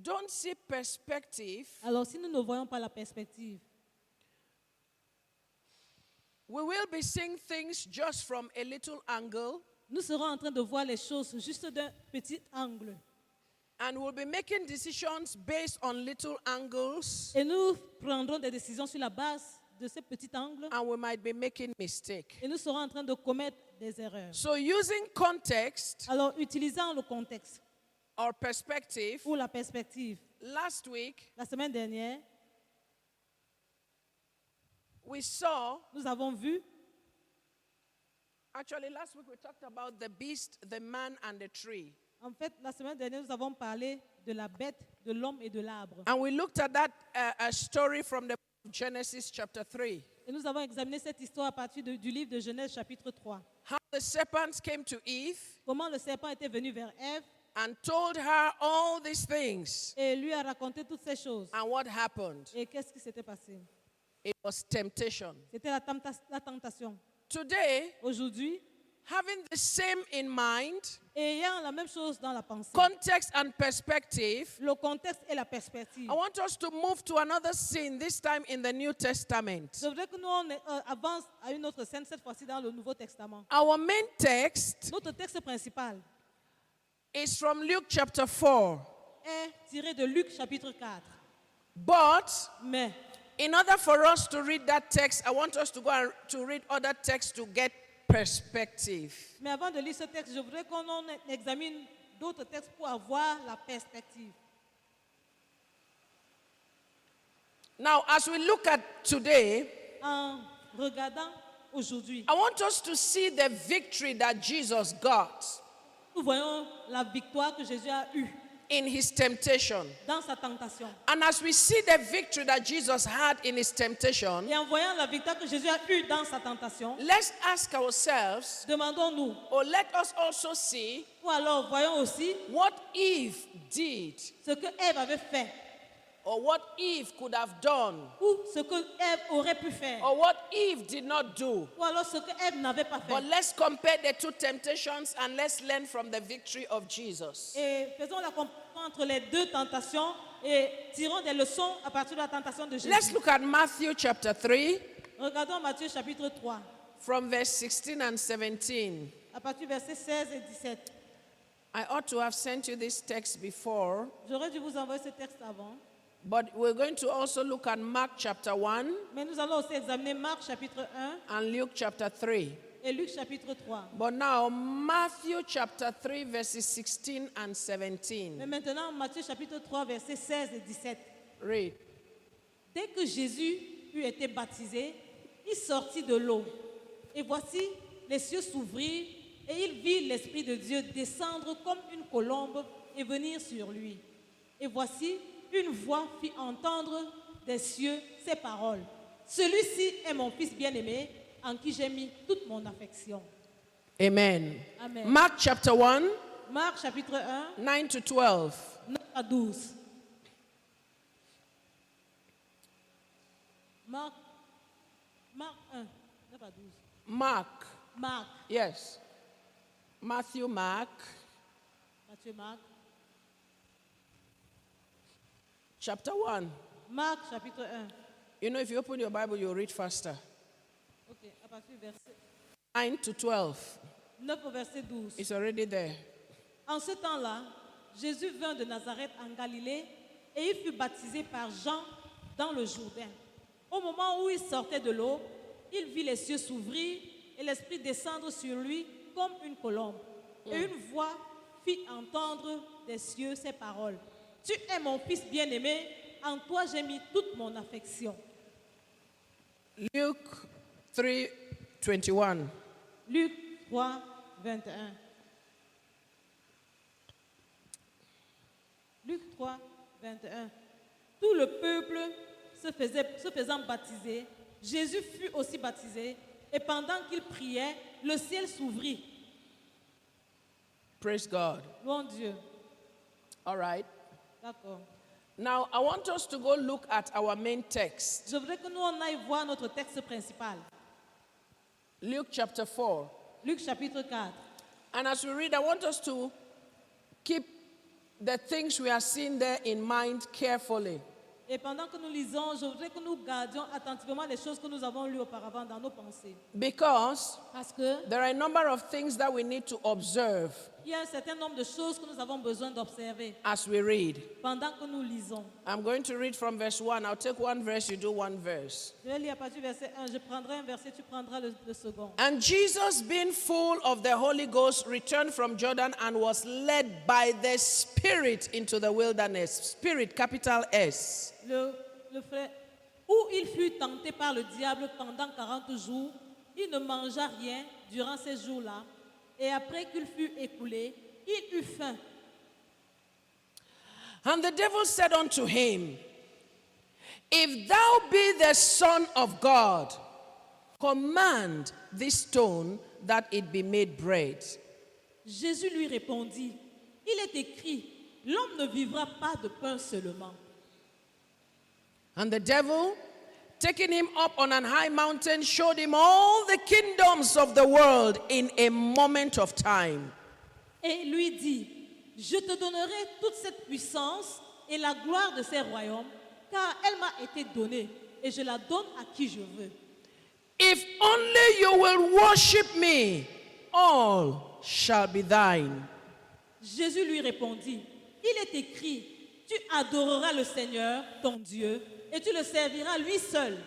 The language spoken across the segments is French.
don't see perspective, alors si nous ne voyons pas la perspective, we will be seeing things just from a little angle, nous serons en train de voir les choses juste d'un petit angle. and we'll be making decisions based on little angles, Et nous prendrons des décisions sur la base de ce petit angle and we might be making mistakes. et nous serons en train de commettre des erreurs. So using context Alors, utilisant le contexte or perspective, ou la perspective, last week la semaine dernière, we saw, nous avons vu, actually last week we talked about the beast, the man, and the tree. en fait, la semaine dernière, nous avons parlé de la bête, de l'homme et de l'arbre. And we looked at that a story from the Genesis chapter 3. Et nous avons examiné cette histoire à partir du livre de Genèse chapitre 3. How the serpent came to Eve Comment le serpent était venu vers Ève and told her all these things. et lui a raconté toutes ces choses. And what happened? Et qu'est-ce qui s'était passé? It was temptation. C'était la tentation. Today, Aujourd'hui, having the same in mind, ayant la même chose dans la pensée, context and perspective, le contexte et la perspective. I want us to move to another scene, this time in the New Testament. Je voudrais que nous on avance à une autre scène, cette fois-ci dans le Nouveau Testament. Our main text Notre texte principal is from Luke chapter 4. est tiré de Luc chapitre 4. But Mais in order for us to read that text, I want us to go and to read other texts to get perspective. Mais avant de lire ce texte, je voudrais qu'on en examine d'autres textes pour avoir la perspective. Now, as we look at today, En regardant aujourd'hui, I want us to see the victory that Jesus got nous voyons la victoire que Jésus a eue in his temptation. dans sa tentation. And as we see the victory that Jesus had in his temptation, Et en voyant la victoire que Jésus a eue dans sa tentation, let's ask ourselves, demandons-nous, or let us also see ou alors voyons aussi what Eve did, ce que Ève avait fait, or what Eve could have done, ou ce que Ève aurait pu faire, or what Eve did not do. ou alors ce que Ève n'avait pas fait. But let's compare the two temptations and let's learn from the victory of Jesus. Et faisons la comparaison entre les deux tentations et tirons des leçons à partir de la tentation de Jésus. Let's look at Matthew chapter 3 Regardons Matthieu chapitre 3, from verse 16 and 17. à partir du verset 16 et 17. I ought to have sent you this text before, J'aurais dû vous envoyer ce texte avant, but we're going to also look at Mark chapter 1 mais nous allons aussi examiner Marc chapitre 1 and Luke chapter 3. et Luc chapitre 3. But now, Matthew chapter 3, verses 16 and Mais 17. maintenant, Matthieu chapitre 3, versets 16 et 17. Read. Dès que Jésus eut été baptisé, il sortit de l'eau. Et voici, les cieux s'ouvrirent et il vit l'Esprit de Dieu descendre comme une colombe et venir sur lui. Et voici, une voix fit entendre des cieux ces paroles. Celui-ci est mon Fils bien-aimé, en qui j'ai mis toute mon affection. Amen. Amen. Mark chapter 1, Marc chapitre 1, 9 to 12. 9 à 12. Marc 1, 9 à 12. Mark. Marc, Yes. Matthew, Mark, Matthieu, Marc. chapter 1. Marc chapitre 1. You know, if you open your Bible, you'll read faster. Ok, à partir du verset 9 to 12. 9 au verset 12. It's already there. En ce temps-là, Jésus vint de Nazareth en Galilée et il fut baptisé par Jean dans le Jourdain. Au moment où il sortait de l'eau, il vit les cieux s'ouvrir et l'Esprit descendre sur lui comme une colombe. Et une voix fit entendre des cieux ces paroles. Tu es mon Fils bien-aimé, en toi j'ai mis toute mon affection. Luke 3, 21. Luc 3, 21. Luc 3, 21. Tout le peuple se faisant baptiser, Jésus fut aussi baptisé, et pendant qu'il priait, le ciel s'ouvrit. Praise God. Louons Dieu. All right. D'accord. Now, I want us to go look at our main text. Je voudrais que nous on aille voir notre texte principal. Luke chapter 4. Luc chapitre 4. And as we read, I want us to keep the things we are seeing there in mind carefully. Et pendant que nous lisons, je voudrais que nous gardions attentivement les choses que nous avons lues auparavant dans nos pensées. Because Parce que there are a number of things that we need to observe il y a un certain nombre de choses que nous avons besoin d'observer as we read. pendant que nous lisons. I'm going to read from verse 1. I'll take one verse, you do one verse. Je vais lire à partir du verset 1. Je prendrai un verset, tu prendras le second. And Jesus, being full of the Holy Ghost, returned from Jordan and was led by the Spirit into the wilderness. Spirit, capital S. Le frère, où il fut tenté par le diable pendant 40 jours, il ne mangea rien durant ces jours-là. Et après qu'il fut écoulé, il eut faim. And the devil said unto him, If thou be the Son of God, command this stone that it be made bread. Jésus lui répondit, il est écrit, l'homme ne vivra pas de pain seulement. And the devil, taking him up on an high mountain, showed him all the kingdoms of the world in a moment of time. Et lui dit, je te donnerai toute cette puissance et la gloire de ces royaumes, car elle m'a été donnée et je la donne à qui je veux. If only you will worship me, all shall be thine. Jésus lui répondit, il est écrit, tu adoreras le Seigneur, ton Dieu, et tu le serviras lui seul.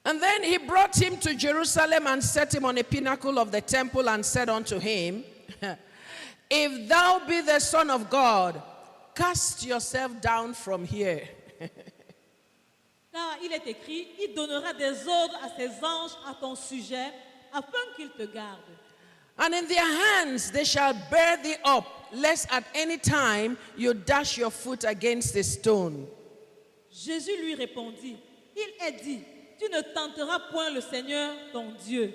And then he brought him to Jerusalem and set him on a pinnacle of the temple and said unto him, If thou be the Son of God, cast yourself down from here. Car il est écrit, il donnera des ordres à ses anges à ton sujet, afin qu'ils te gardent. And in their hands they shall bear thee up, lest at any time you dash your foot against a stone. Jésus lui répondit, il est dit, tu ne tenteras point le Seigneur, ton Dieu.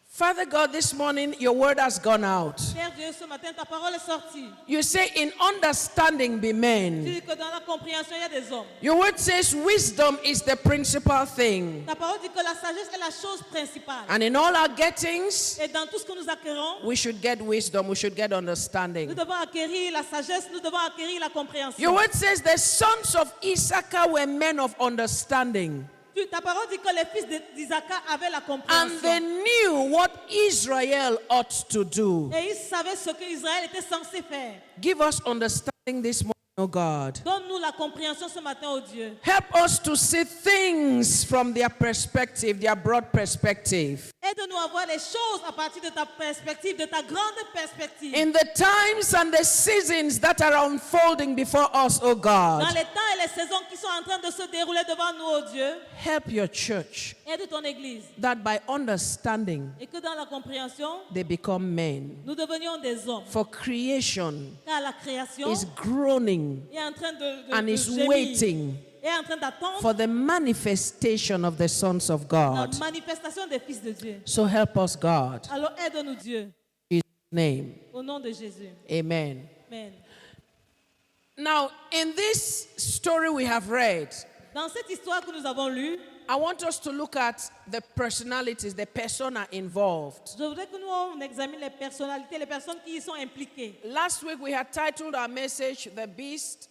Father God, this morning your word has gone out. Père Dieu, ce matin, ta parole est sortie. You say, in understanding be Tu men. dis que dans la compréhension, il y a des hommes. Your word says wisdom is the principal thing. Ta parole dit que la sagesse est la chose principale. And in all our gettings, Et dans tout ce que nous acquérons, we should get wisdom, we should get nous understanding. devons acquérir la sagesse, nous devons acquérir la compréhension. Your word says the sons of Issachar were men of understanding. Ta parole dit que les fils d'Isaac avaient la And they compréhension. knew what Israel ought to do. Et ils savaient ce que Israël était censé faire. Give us understanding this morning, O God. Donne-nous la compréhension ce matin, oh Dieu. Help us to see things from their perspective, their broad perspective. Aide-nous à voir les choses à partir de ta perspective, de ta grande perspective. In the times and the seasons that are unfolding before us, O Dans God. les temps et les saisons qui sont en train de se dérouler devant nous, oh Dieu, Help your church aide ton Église. that by understanding Et que dans la compréhension, they become men. nous devenions des hommes. For creation Car la création is groaning est en train and de is gémir, waiting est en train d'attendre for the manifestation of the sons of la God. manifestation des fils de Dieu. So help us, God. Alors aide-nous, Dieu, In Jesus' name, au nom de Jésus. amen. Amen. Now, in this story we have read, Dans cette histoire que nous avons lue, I want us to look at the personalities, the persona involved. je voudrais que nous on examine les personnalités, les personnes qui y sont impliquées. Last week we had titled our message, The Beast,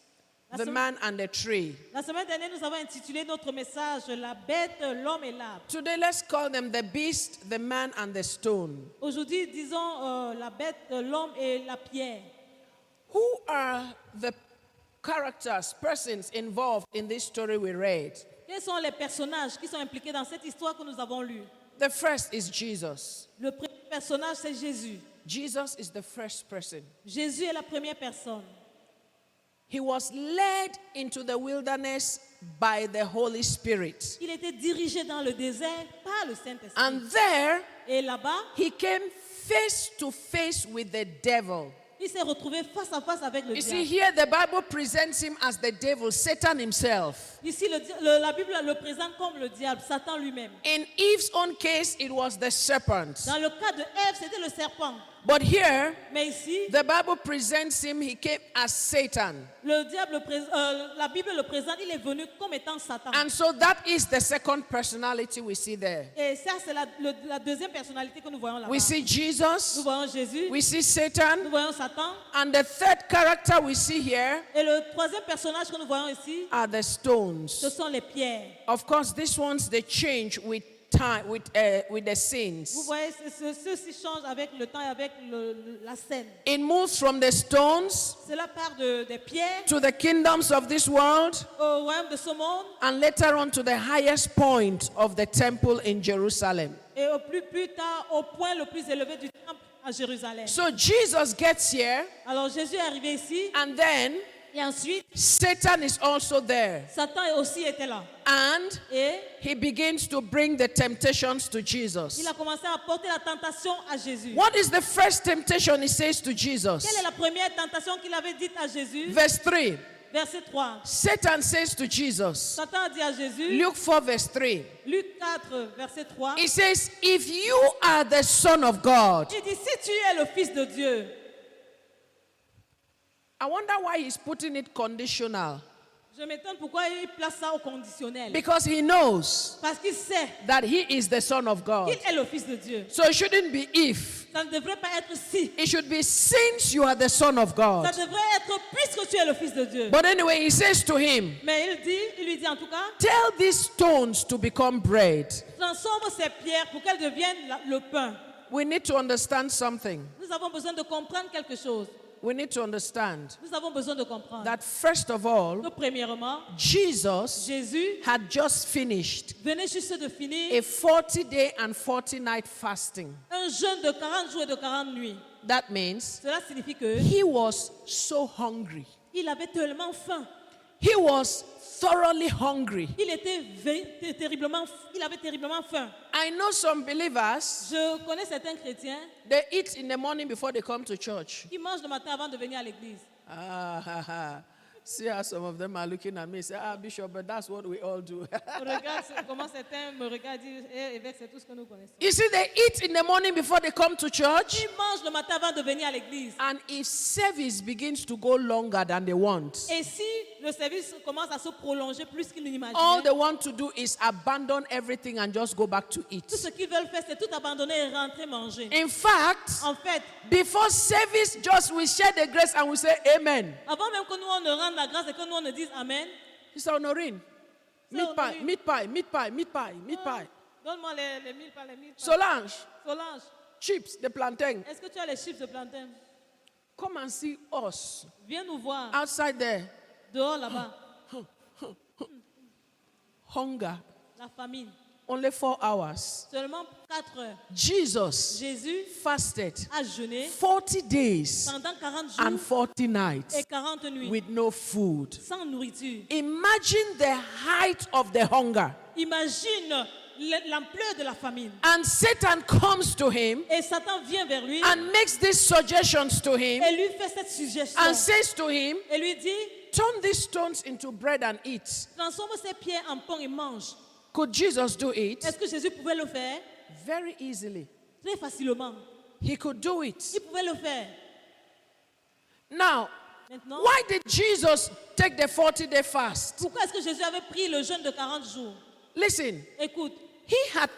the Man and the Tree. La semaine dernière, nous avons intitulé notre message La bête, l'homme et l'arbre. Today, let's call them the beast, the man, and the stone. Aujourd'hui, disons la bête, l'homme et la pierre. Who are the characters, persons involved in this story we read? Quels sont les personnages qui sont impliqués dans cette histoire que nous avons lue? The first is Jesus. Le premier personnage, c'est Jésus. Jesus is the first person. Jésus est la première personne. He was led into the wilderness by the Holy Spirit. Il était dirigé dans le désert par le Saint-Esprit. And there, Et là-bas, he came face to face with the devil. il s'est retrouvé face à face avec le You see, diable. here the Bible presents him as the devil, Satan himself. Ici, la Bible le présente comme le diable, Satan lui-même. In Eve's own case, it was the serpent. Dans le cas de Ève, c'était le serpent. But here, Mais ici, the Bible presents him, he came as Satan. la Bible le présente, il est venu comme étant Satan. And so that is the second personality we see there. Et ça, c'est la deuxième personnalité que nous voyons là-bas. We see Nous Jesus, voyons Jésus, we see nous Satan, voyons Satan. and the third character we see here Et le troisième personnage que nous voyons ici, are the stones. ce sont les pierres. Of course, these ones they change with time, with the Vous scenes. voyez, ceux-ci changent avec le temps et avec la scène. It moves from the stones Cela part des pierres to the kingdoms of this world, au royaume de ce monde and later on to the highest point of the temple in Jerusalem. et au plus tard au point le plus élevé du temple à Jérusalem. So Jesus gets here, Alors Jésus est arrivé ici and then et ensuite Satan is also there. Satan aussi était là. And Et he begins to bring the temptations to Jesus. il a commencé à porter la tentation à Jésus. What is the first temptation he says to Jesus? Quelle est la première tentation qu'il avait dite à Jésus? Verse 3. Verset 3. Satan says to Jesus, Satan a dit à Jésus, Luke 4, verse 3. Luc 4, verset 3, He says, if you are the Son of God. il dit, si tu es le Fils de Dieu. I wonder why he's putting it conditional. Je m'étonne pourquoi il place ça au conditionnel. Because he knows Parce qu'il sait that he is the Son of God. qu'il est le Fils de Dieu. So it shouldn't be if. Ça ne devrait pas être si. It should be since you are the Son of Ça God. devrait être puisque tu es le Fils de Dieu. But anyway, he says to him, Mais il lui dit en tout cas, tell these stones to become bread. transforme ces pierres pour qu'elles deviennent le pain. We need to understand something. Nous avons besoin de comprendre quelque chose. We need to understand Nous avons besoin de comprendre that first of all, que premièrement, Jesus Jésus had just finished venait juste de finir a 40-day and 40-night fasting. un jeûne de 40 jours et de 40 nuits. That means Cela signifie que he was so hungry. il avait tellement faim. He was thoroughly hungry. Il avait terriblement faim. I know some believers, Je connais certains chrétiens they eat in the morning before they come to church. qui mangent le matin avant de venir à l'église. Ah, ha, ha. See how some of them are looking at me and say, Bishop, but that's what we all do. Regarde comment certains me regardent et disent, évêque, c'est tout ce que nous connaissons. You see, they eat in the morning before they come to church. Ils mangent le matin avant de venir à l'église. And if service begins to go longer than they want, Et si le service commence à se prolonger plus qu'ils all n'imaginaient, they want to do is abandon everything and just go back to tout eat. ce qu'ils veulent faire, c'est tout abandonner et rentrer manger. In fact, En fait, before service, just we share the grace and we say amen. avant même que nous on ne rende la grâce et que nous on ne dise Amen, Sister Honorine, meat pie, Honorine. meat pie, meat pie, meat pie, meat pie. donne-moi les 1000 pas, les 1000 pas. Solange, Solange, chips, the plantain. est-ce que tu as les chips de plantain? Come and see us Viens nous voir outside there. dehors là-bas. Hunger. La famine. Only 4 hours. Seulement 4 heures. Jesus Jésus fasted a jeûné 40 days pendant 40 and jours 40 nights et 40 nuits with no food. sans nourriture. Imagine the height of the hunger. Imagine l'ampleur de la famine. And Satan comes to him Et Satan vient vers lui and makes these suggestions to him et lui fait cette suggestion. and says to him, Et lui dit, turn these stones into bread and eat. transforme ces pierres en pain et mange. Could Jesus do it? Est-ce que Jésus pouvait le faire? Very easily. Très facilement. He could do it. Il pouvait le faire. Now, Maintenant, why did Jesus take the 40-day fast? pourquoi est-ce que Jésus avait pris le jeûne de 40 jours? Listen, Écoute, he had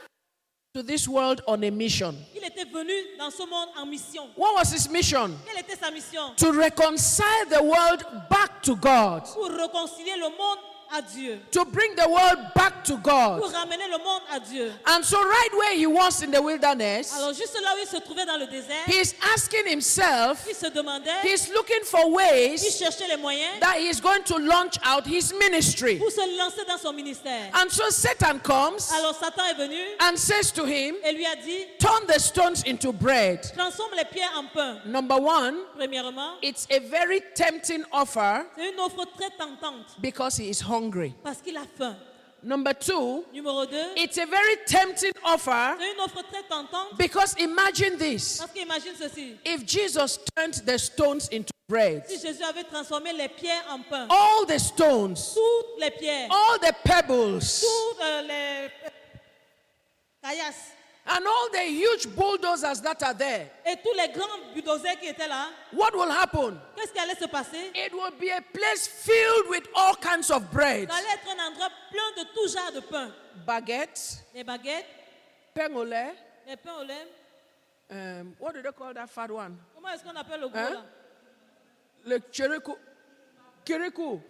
to this world on a mission. il était venu dans ce monde en mission. What was his mission? Quelle était sa mission? To reconcile the world back to God. Pour réconcilier le monde à Dieu. To bring the world back to God. Pour ramener le monde à Dieu. And so right where he was in the wilderness, Alors juste là où il se trouvait dans le désert, he's asking himself, il se demandait, he's looking for il ways cherchait les moyens that he's going to launch out his ministry. pour se lancer dans son ministère. And so Satan comes Alors Satan est venu and says to him, et lui a dit, turn the stones into bread. transforme les pierres en pain. Number one, Premièrement, it's a very tempting offer c'est une offre très tentante because he is hungry. parce qu'il a faim. Number two, Numéro 2, it's a very tempting offer c'est une offre très tentante because imagine this. parce qu'imagine ceci. If Jesus turned the stones into bread, Si Jésus avait transformé les pierres en pain, all the stones, toutes les pierres, all the pebbles, toutes les caillasses, and all the huge bulldozers that are there, et tous les grands bulldozers qui étaient là, what will happen? qu'est-ce qui allait se passer? It will be a place filled with all kinds of bread. Ça allait être un endroit plein de tout genre de pain. Baguettes, Les baguettes, pain au lait, les pains au lait. what do they call that fat one? Comment est-ce qu'on appelle le gros Hein? là? Le kirikou, Kirikou,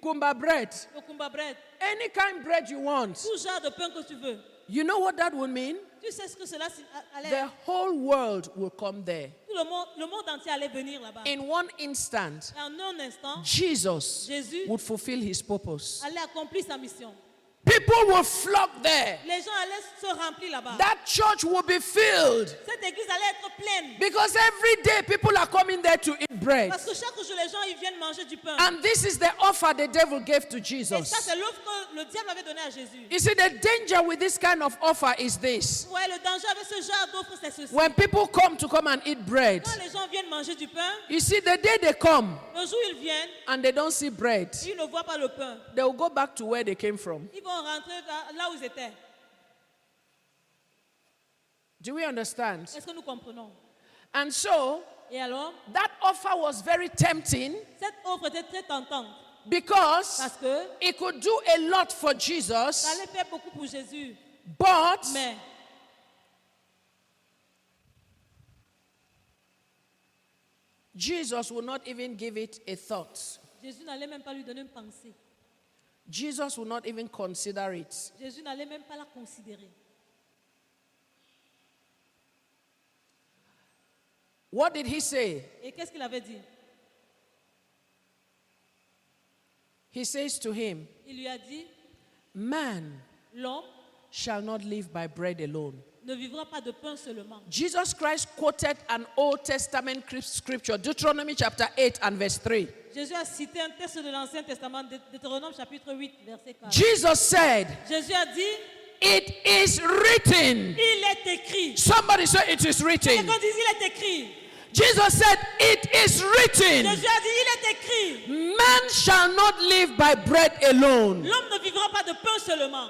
kumba bread. le kumba bread. Any kind bread you want. Tout genre de pain que tu veux. You know what that would mean? Tu sais ce que cela allait The whole world will come there. Tout le monde entier allait venir là-bas. In one instant, Et en un instant, Jesus Jésus would fulfill his purpose. allait accomplir sa mission. People will flock there. Les gens allaient se remplir là-bas. That church will be filled Cette église allait être pleine. because every day people are coming there to eat bread. Parce que chaque jour, les gens ils viennent manger du pain. And this is the offer the devil gave to Et ça, Jesus. c'est l'offre que le diable avait donnée à Jésus. You see, the danger with this kind of offer is this. Ouais, le danger avec ce genre d'offre, c'est ceci. When people come to come and eat bread, Quand les gens viennent manger du pain, you see, the day they come le jour où ils viennent, and they don't see bread, ils ne voient pas le pain. they will go back to where they came from. Ils vont rentrer là où ils étaient. Do we understand? Est-ce que nous comprenons? And so, Et alors, that offer was very tempting cette offre était très tentante. because Parce que it could do a lot for ça Jesus, allait faire beaucoup pour Jésus. but Mais Jesus would not even give it a thought. Jésus n'allait même pas lui donner une pensée. Jesus would not even consider it. Jésus n'allait même pas la considérer. What did he say? Et qu'est-ce qu'il avait dit? He says to him, Il lui a dit, man l'homme shall not live by bread alone. ne vivra pas de pain seulement. Jesus Christ quoted an Old Testament scripture, Deuteronomy chapter 8 and verse 3. Jésus a cité un texte de l'Ancien Testament, Deutéronome chapitre 8, verset 4. Jesus said, Jésus a dit, it is written. il est écrit. Somebody say it is Et written. quand il dit il est écrit, Jesus said, it is written. Jésus a dit il est écrit. Man shall not live by bread alone. L'homme ne vivra pas de pain seulement.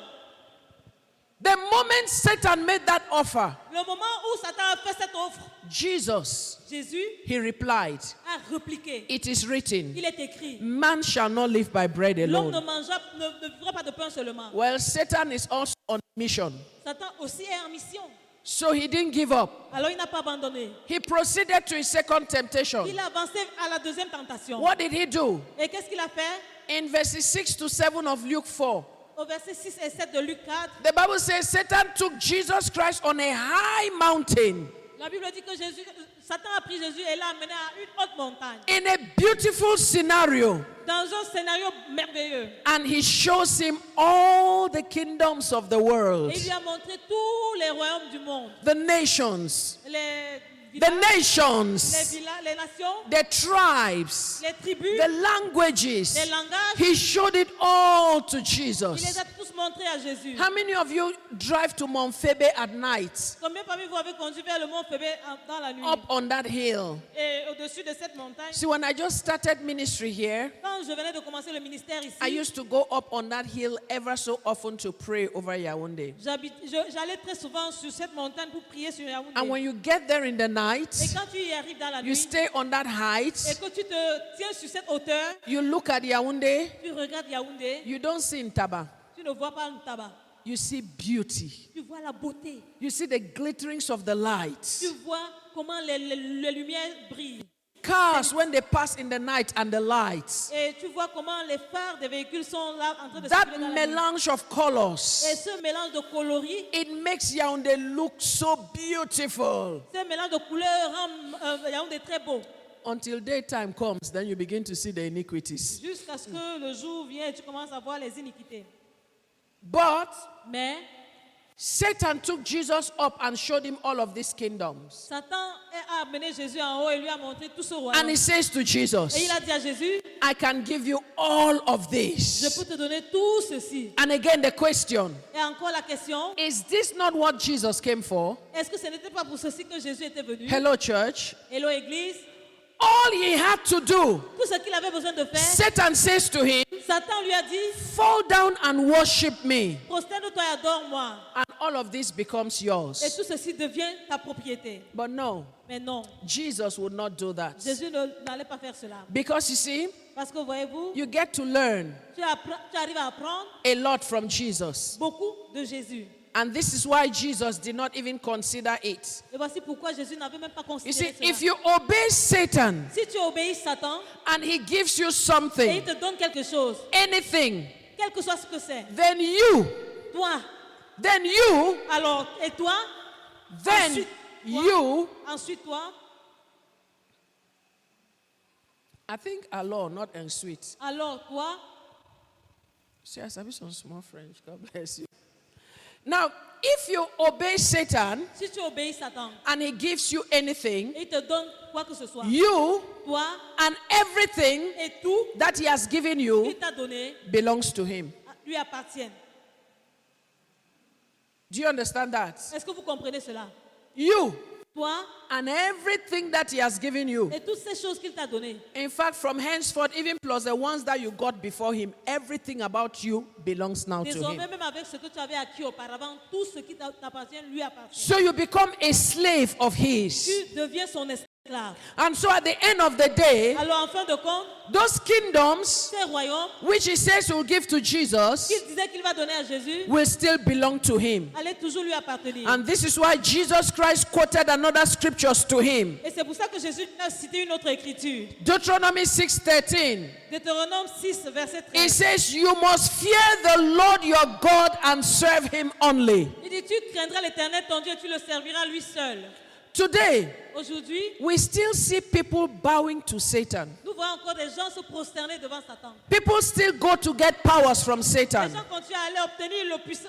The moment Satan made that offer, Le moment où Satan a fait cette offre, Jesus, Jésus he replied, a répliqué. it is written, Il est écrit. man shall not live by bread L'homme alone. ne vivra pas de pain seulement. Well, Satan is also on mission. Satan aussi est en mission. So he didn't give up. Alors il n'a pas abandonné. He proceeded to his second temptation. Il a avancé à la deuxième tentation. What did he do? Et qu'est-ce qu'il a fait? In verses 6 to 7 of Luke 4, Au verset 6 et 7 de Luc 4, the Bible says Satan took Jesus Christ on a high mountain la Bible dit que Satan a pris Jésus et l'a amené à une haute montagne. in a beautiful scenario, Dans un scénario merveilleux. and he shows him all the kingdoms of the world, Et il lui a montré tous les royaumes du monde. the nations, Les the villages, les nations, villas, les nations, the tribes, les tribus, the languages. les langages. He showed it all to Il les Jesus. a tous montrés à Jésus. How many of you drive to Mount Phoebe at night, Combien parmi vous avez conduit vers le mont Phébé dans la nuit? up on that hill? Et au-dessus de cette montagne, See, when I just started ministry here, quand je venais de commencer le ministère ici, I used to go up on that hill ever so often to pray over Yaoundé. j'allais très souvent sur cette montagne pour prier sur Yaoundé. And when you get there in the Et night, quand tu y arrives dans la you nuit, stay on that et height, que tu te tiens sur cette hauteur, you look at Yaoundé, tu regardes Yaoundé, you don't see Ntaba, tu ne vois pas le tabac. you see beauty. Tu vois la beauté. You see the glitterings of the lights. Tu vois comment les lumières brillent. Cars, when they pass in the night and the lights, Et tu vois comment les phares des véhicules sont là en train de that circuler dans la nuit. melange of Et colors, ce mélange de coloris, it makes Yaoundé look so beautiful. ce mélange de couleurs rend Yaoundé très beau. Until daytime comes, then you begin to see the iniquities. Jusqu'à ce que le jour vienne et tu commences à voir les iniquités. But Mais Satan took Jesus up and showed him all of these kingdoms. Satan a amené Jésus en haut et lui a montré tout ce And royaume. he says to Et il Jesus, a dit à Jésus, I can give you all of je this. peux te donner tout ceci. And again, the question, Et encore la question, is this not what Jesus came for? est-ce que ce n'était pas pour ceci que Jésus était venu? Hello, church. Hello Église. All he had to do, Tout ce qu'il avait besoin de faire, Satan says to him, Satan lui a dit, fall down and worship me, prosterne-toi et adore-moi. and all of this becomes Et yours. tout ceci devient ta propriété. But no, Mais non, Jesus would not do that. Jésus n'allait pas faire cela. Because you see, Parce que voyez-vous, you get to learn tu arrives à apprendre a lot from Jesus. beaucoup de Jésus. And this is why Jesus did not even consider it. Et voici pourquoi Jésus n'avait même pas You considéré see, cela. if you obey Satan Si tu obéis Satan and he gives you et il something, te donne quelque chose, anything, quel que soit ce que c'est, then you, alors, et toi, then ensuite, you, ensuite toi, I think alors, not en sweet. alors toi, See, I have some small French. God bless you. Now, if you obey Satan si tu obéis Satan and he gives you anything, et il te donne quoi que ce soit, you toi and everything et tout that he has given qu'il you t'a donné belongs to him. lui appartiennent. Do you understand that? Est-ce que vous comprenez cela? You Toi and everything that he has given you. et toutes ces choses qu'il t'a données. In fact, from henceforth, even plus the ones that you got before him, everything about you belongs now to Désormais, him. même avec ce que tu avais acquis auparavant, tout ce qui t'appartient lui appartient. So you become a slave of his. Tu deviens son esclave. And so at the end of the day, Alors, en fin de compte, those kingdoms ces royaumes which he says he will give to Jesus qu'il disait qu'il va donner à Jésus will still belong to him. allaient toujours lui appartenir. And this is why Jesus Christ quoted another scriptures to him. Et c'est pour ça que Jésus a cité une autre écriture. Deuteronomy 6:13. Deutéronome 6, verset It 13. says, you must fear the Lord your God and serve him only. Il dit, tu craindras l'Éternel ton Dieu et tu le serviras lui seul. Today, Aujourd'hui, we still see people bowing to Satan. nous voyons encore des gens se prosterner devant Satan. People still go to get powers from Les Satan. gens continuent à aller obtenir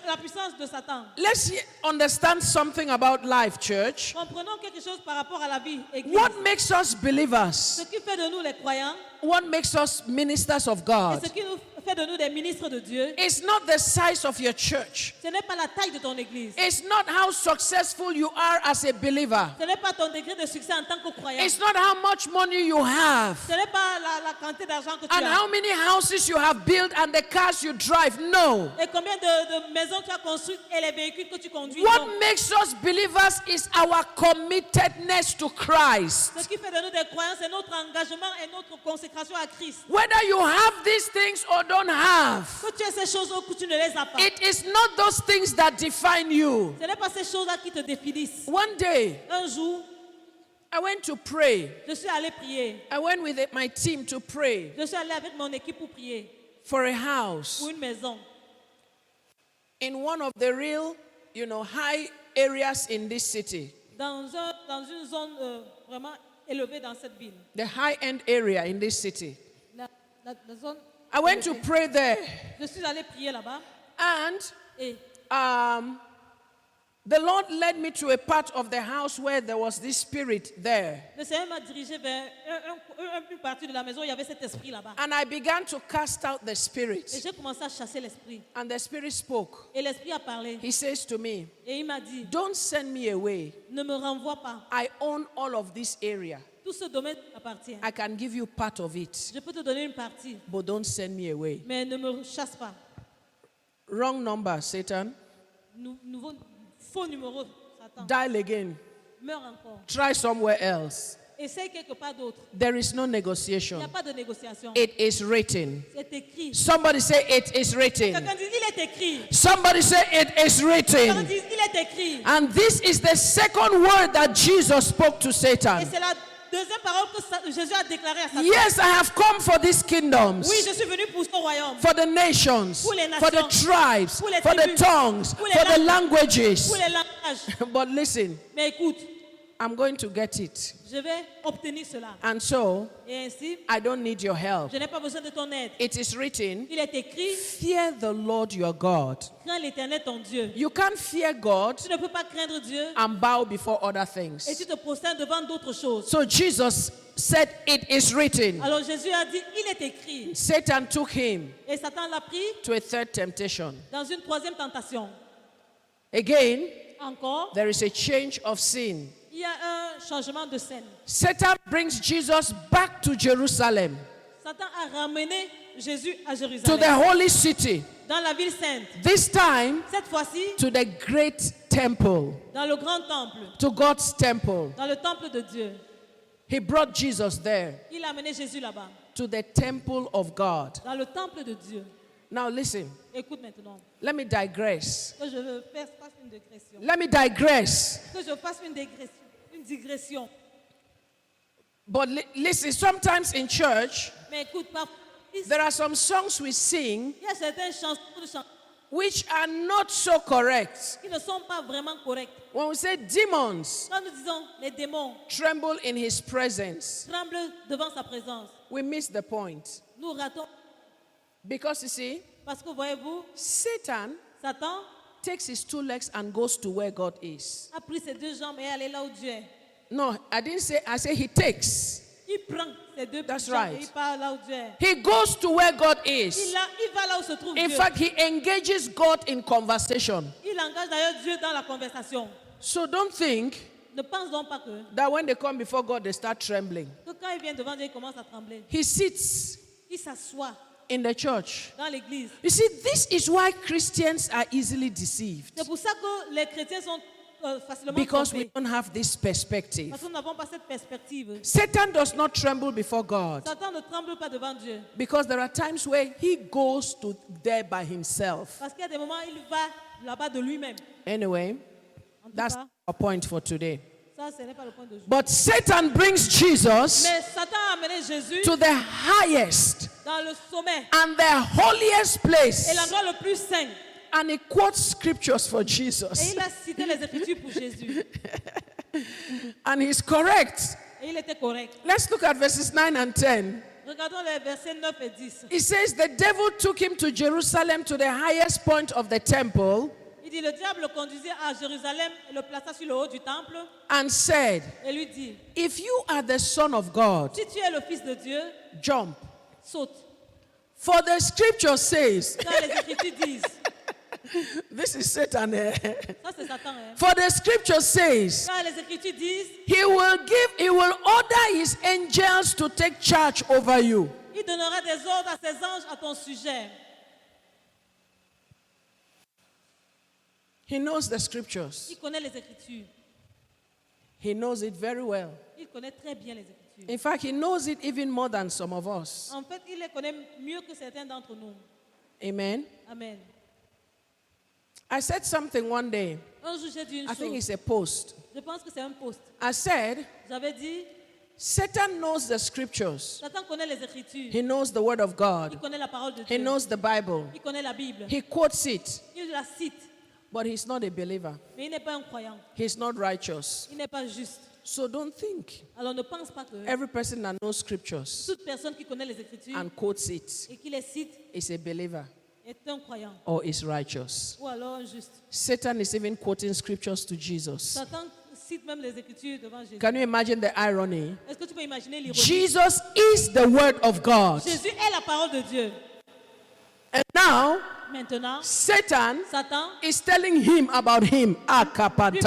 la puissance de Satan. Let's understand something about life, church. Comprenons quelque chose par rapport à la vie, Église. What makes us Ce believers? qui fait de nous les croyants What makes us ministers of et God? ce qui nous fait de nous des ministres de Dieu, It's not the size of your church. ce n'est pas la taille de ton Église. It's not how successful you are as a believer. Ce n'est pas ton degré de succès en tant que croyant. It's not how much money you have Ce n'est pas la quantité d'argent que tu and as. how many houses you have built and the cars you drive. No. Et combien de maisons tu as construites et les véhicules que tu conduis. What Non. makes us believers is our committedness to Christ. Ce qui fait de nous des croyants, c'est notre engagement et notre consécration à Christ. Whether you have these things or don't have, Que tu aies ces choses ou que tu ne les as pas. it is not those things that define you. Ce n'est pas ces choses-là qui te définissent. One day, Un jour, I went to pray. je suis allé prier. I went with my team to pray Je suis allé avec mon équipe pour prier for a house pour une maison in one of the real, high areas in this city. dans une zone vraiment élevée dans cette ville. The high-end area in this city. La zone I went to élevée. pray there, Je suis allé prier là-bas and et the Lord led me to a part of the house where there was this spirit there. le Seigneur m'a dirigé vers une partie de la maison où il y avait cet esprit là-bas. And I began to cast out the Et spirit. j'ai commencé à chasser l'esprit. And the spirit spoke. Et l'esprit a parlé. He says to me, Et il m'a dit, don't send me away. ne me renvoie pas. I own all of this area. Tout ce domaine appartient. I can give you part of it, Je peux te donner une partie, but don't send me away. mais ne me chasse pas. Wrong number, Satan. Nouveau, faux numéro, Satan. Dial again. Meurs encore. Try somewhere else. Essaye quelque part d'autre. There is no Il n'y negotiation. a pas de négociation. It is written. C'est écrit. Somebody say it is written. Quelqu'un dit, il est écrit. Somebody say it is Quelqu'un written. dit, il est écrit. And this is the second word that Jesus spoke to Et Satan. c'est la deuxième parole que Jésus a déclarée à Satan. Yes, I have come for these kingdoms, Oui, je suis venu pour son royaume. for the nations, Pour les for the nations, tribes, pour les for the tribus, tongues, pour les for the langues, languages. Pour les langages. But listen, Mais écoute, I'm going to get it. je vais obtenir cela. And so, Et ainsi, I don't need your help. je n'ai pas besoin de ton aide. It is written, Il est écrit, fear the Lord your God. crains l'Éternel ton Dieu. You can't fear God Tu ne peux pas craindre Dieu and bow before other et things. tu te prosternes devant d'autres choses. So Jesus said, it is written. Alors Jésus a dit, il est écrit. Satan took him Et Satan l'a pris to a third temptation. dans une troisième tentation. Again, Encore, there is a change of scene. il y a un changement de scène. Satan brings Jesus back to Jerusalem. Satan a ramené Jésus à to Jérusalem, the holy city, dans la ville sainte. this time Cette fois-ci, to the great temple, dans le grand temple, to God's temple. dans le temple de Dieu. He brought Jesus there, Il a amené Jésus là-bas, to the temple of God. dans le temple de Dieu. Now listen, Écoute maintenant, let me digress. que je fasse une digression. Let me digress. Que je fasse une digression. But listen, sometimes in church, Mais écoute, parfois, there are some songs we sing il y a certaines chansons de chanteurs which are not so correct. qui ne sont pas vraiment correctes. When we say demons Quand nous disons les démons tremble in his presence, tremblent devant sa présence, we miss the point. nous ratons. Because you see, Parce que voyez-vous, Satan Satan takes his two legs and goes to where God is. a pris ses deux jambes et est allé là où Dieu est. No, I didn't say, I say he takes. Il prend ses deux That's jambes right. et il part là où Dieu est. He goes to where God is. Il va là où se trouve In Dieu. fact, he engages God in conversation. Il engage d'ailleurs Dieu dans la conversation. So don't think Ne pense donc pas que that when they come before God, they start trembling. quand il vient devant Dieu, il commence à trembler. He sits Il s'assoit in the church. dans l'église. You see, this is why Christians are easily deceived. C'est pour ça que les chrétiens sont facilement Because we trompés. don't have this perspective. Parce que nous n'avons pas cette perspective. Satan does not tremble before God Satan ne tremble pas devant Dieu. because there are times where he goes to there by himself. Parce qu'il y a des moments où il va là-bas de lui-même. Anyway, En tout that's cas, our point for today. ça, ce n'est pas le point de vue. But Satan brings Jesus Mais Satan a amené Jésus to the highest dans le sommet and the holiest et place. l'endroit le plus saint. And he quotes scriptures for Et Jesus. il a cité les Écritures pour Jésus. And he's correct. Et il était correct. Let's look at verses 9 and 10. Regardons les versets 9 et 10. It says, the devil took him to Jerusalem to the highest point of the temple Il dit, le diable le conduisit à Jérusalem et le plaça sur le haut du temple and said, et lui dit, if you are the Son of God, si tu es le Fils de Dieu, jump. saute. For the scripture says, Car les Écritures disent, this is Satan. ça c'est Satan, hein. For the scripture says, Car les Écritures disent, he will order his angels to take charge over you. il donnera des ordres à ses anges à ton sujet. He knows the scriptures. Il connaît les Écritures. He knows it very well. Il connaît très bien les Écritures. In fact, he knows it even more than some of us. En fait, il les connaît mieux que certains d'entre nous. Amen. Amen. I said something one day. Un jour, j'ai dit une I think chose. it's a post. Je pense que c'est un post. I said, J'avais dit, Satan knows the scriptures. Satan connaît les Écritures. He knows the word of Il God. connaît la parole de He Dieu. knows the Bible. Il connaît la Bible. He quotes it, Il la cite. but he's not a believer. Mais il n'est pas un croyant. He's not righteous. Il n'est pas juste. So don't think Alors ne pense pas que every person that knows scriptures toute personne qui connaît les Écritures and quotes it et qui les cite is a believer est un croyant or is righteous. ou alors un juste. Satan is even quoting scriptures to Jesus. Satan cite même les Écritures devant Jésus. Can you imagine the irony? Est-ce que tu peux imaginer l'ironie? Jesus is the word of God. Jésus est la parole de Dieu. And now Maintenant, Satan Satan, is telling him about him. Lui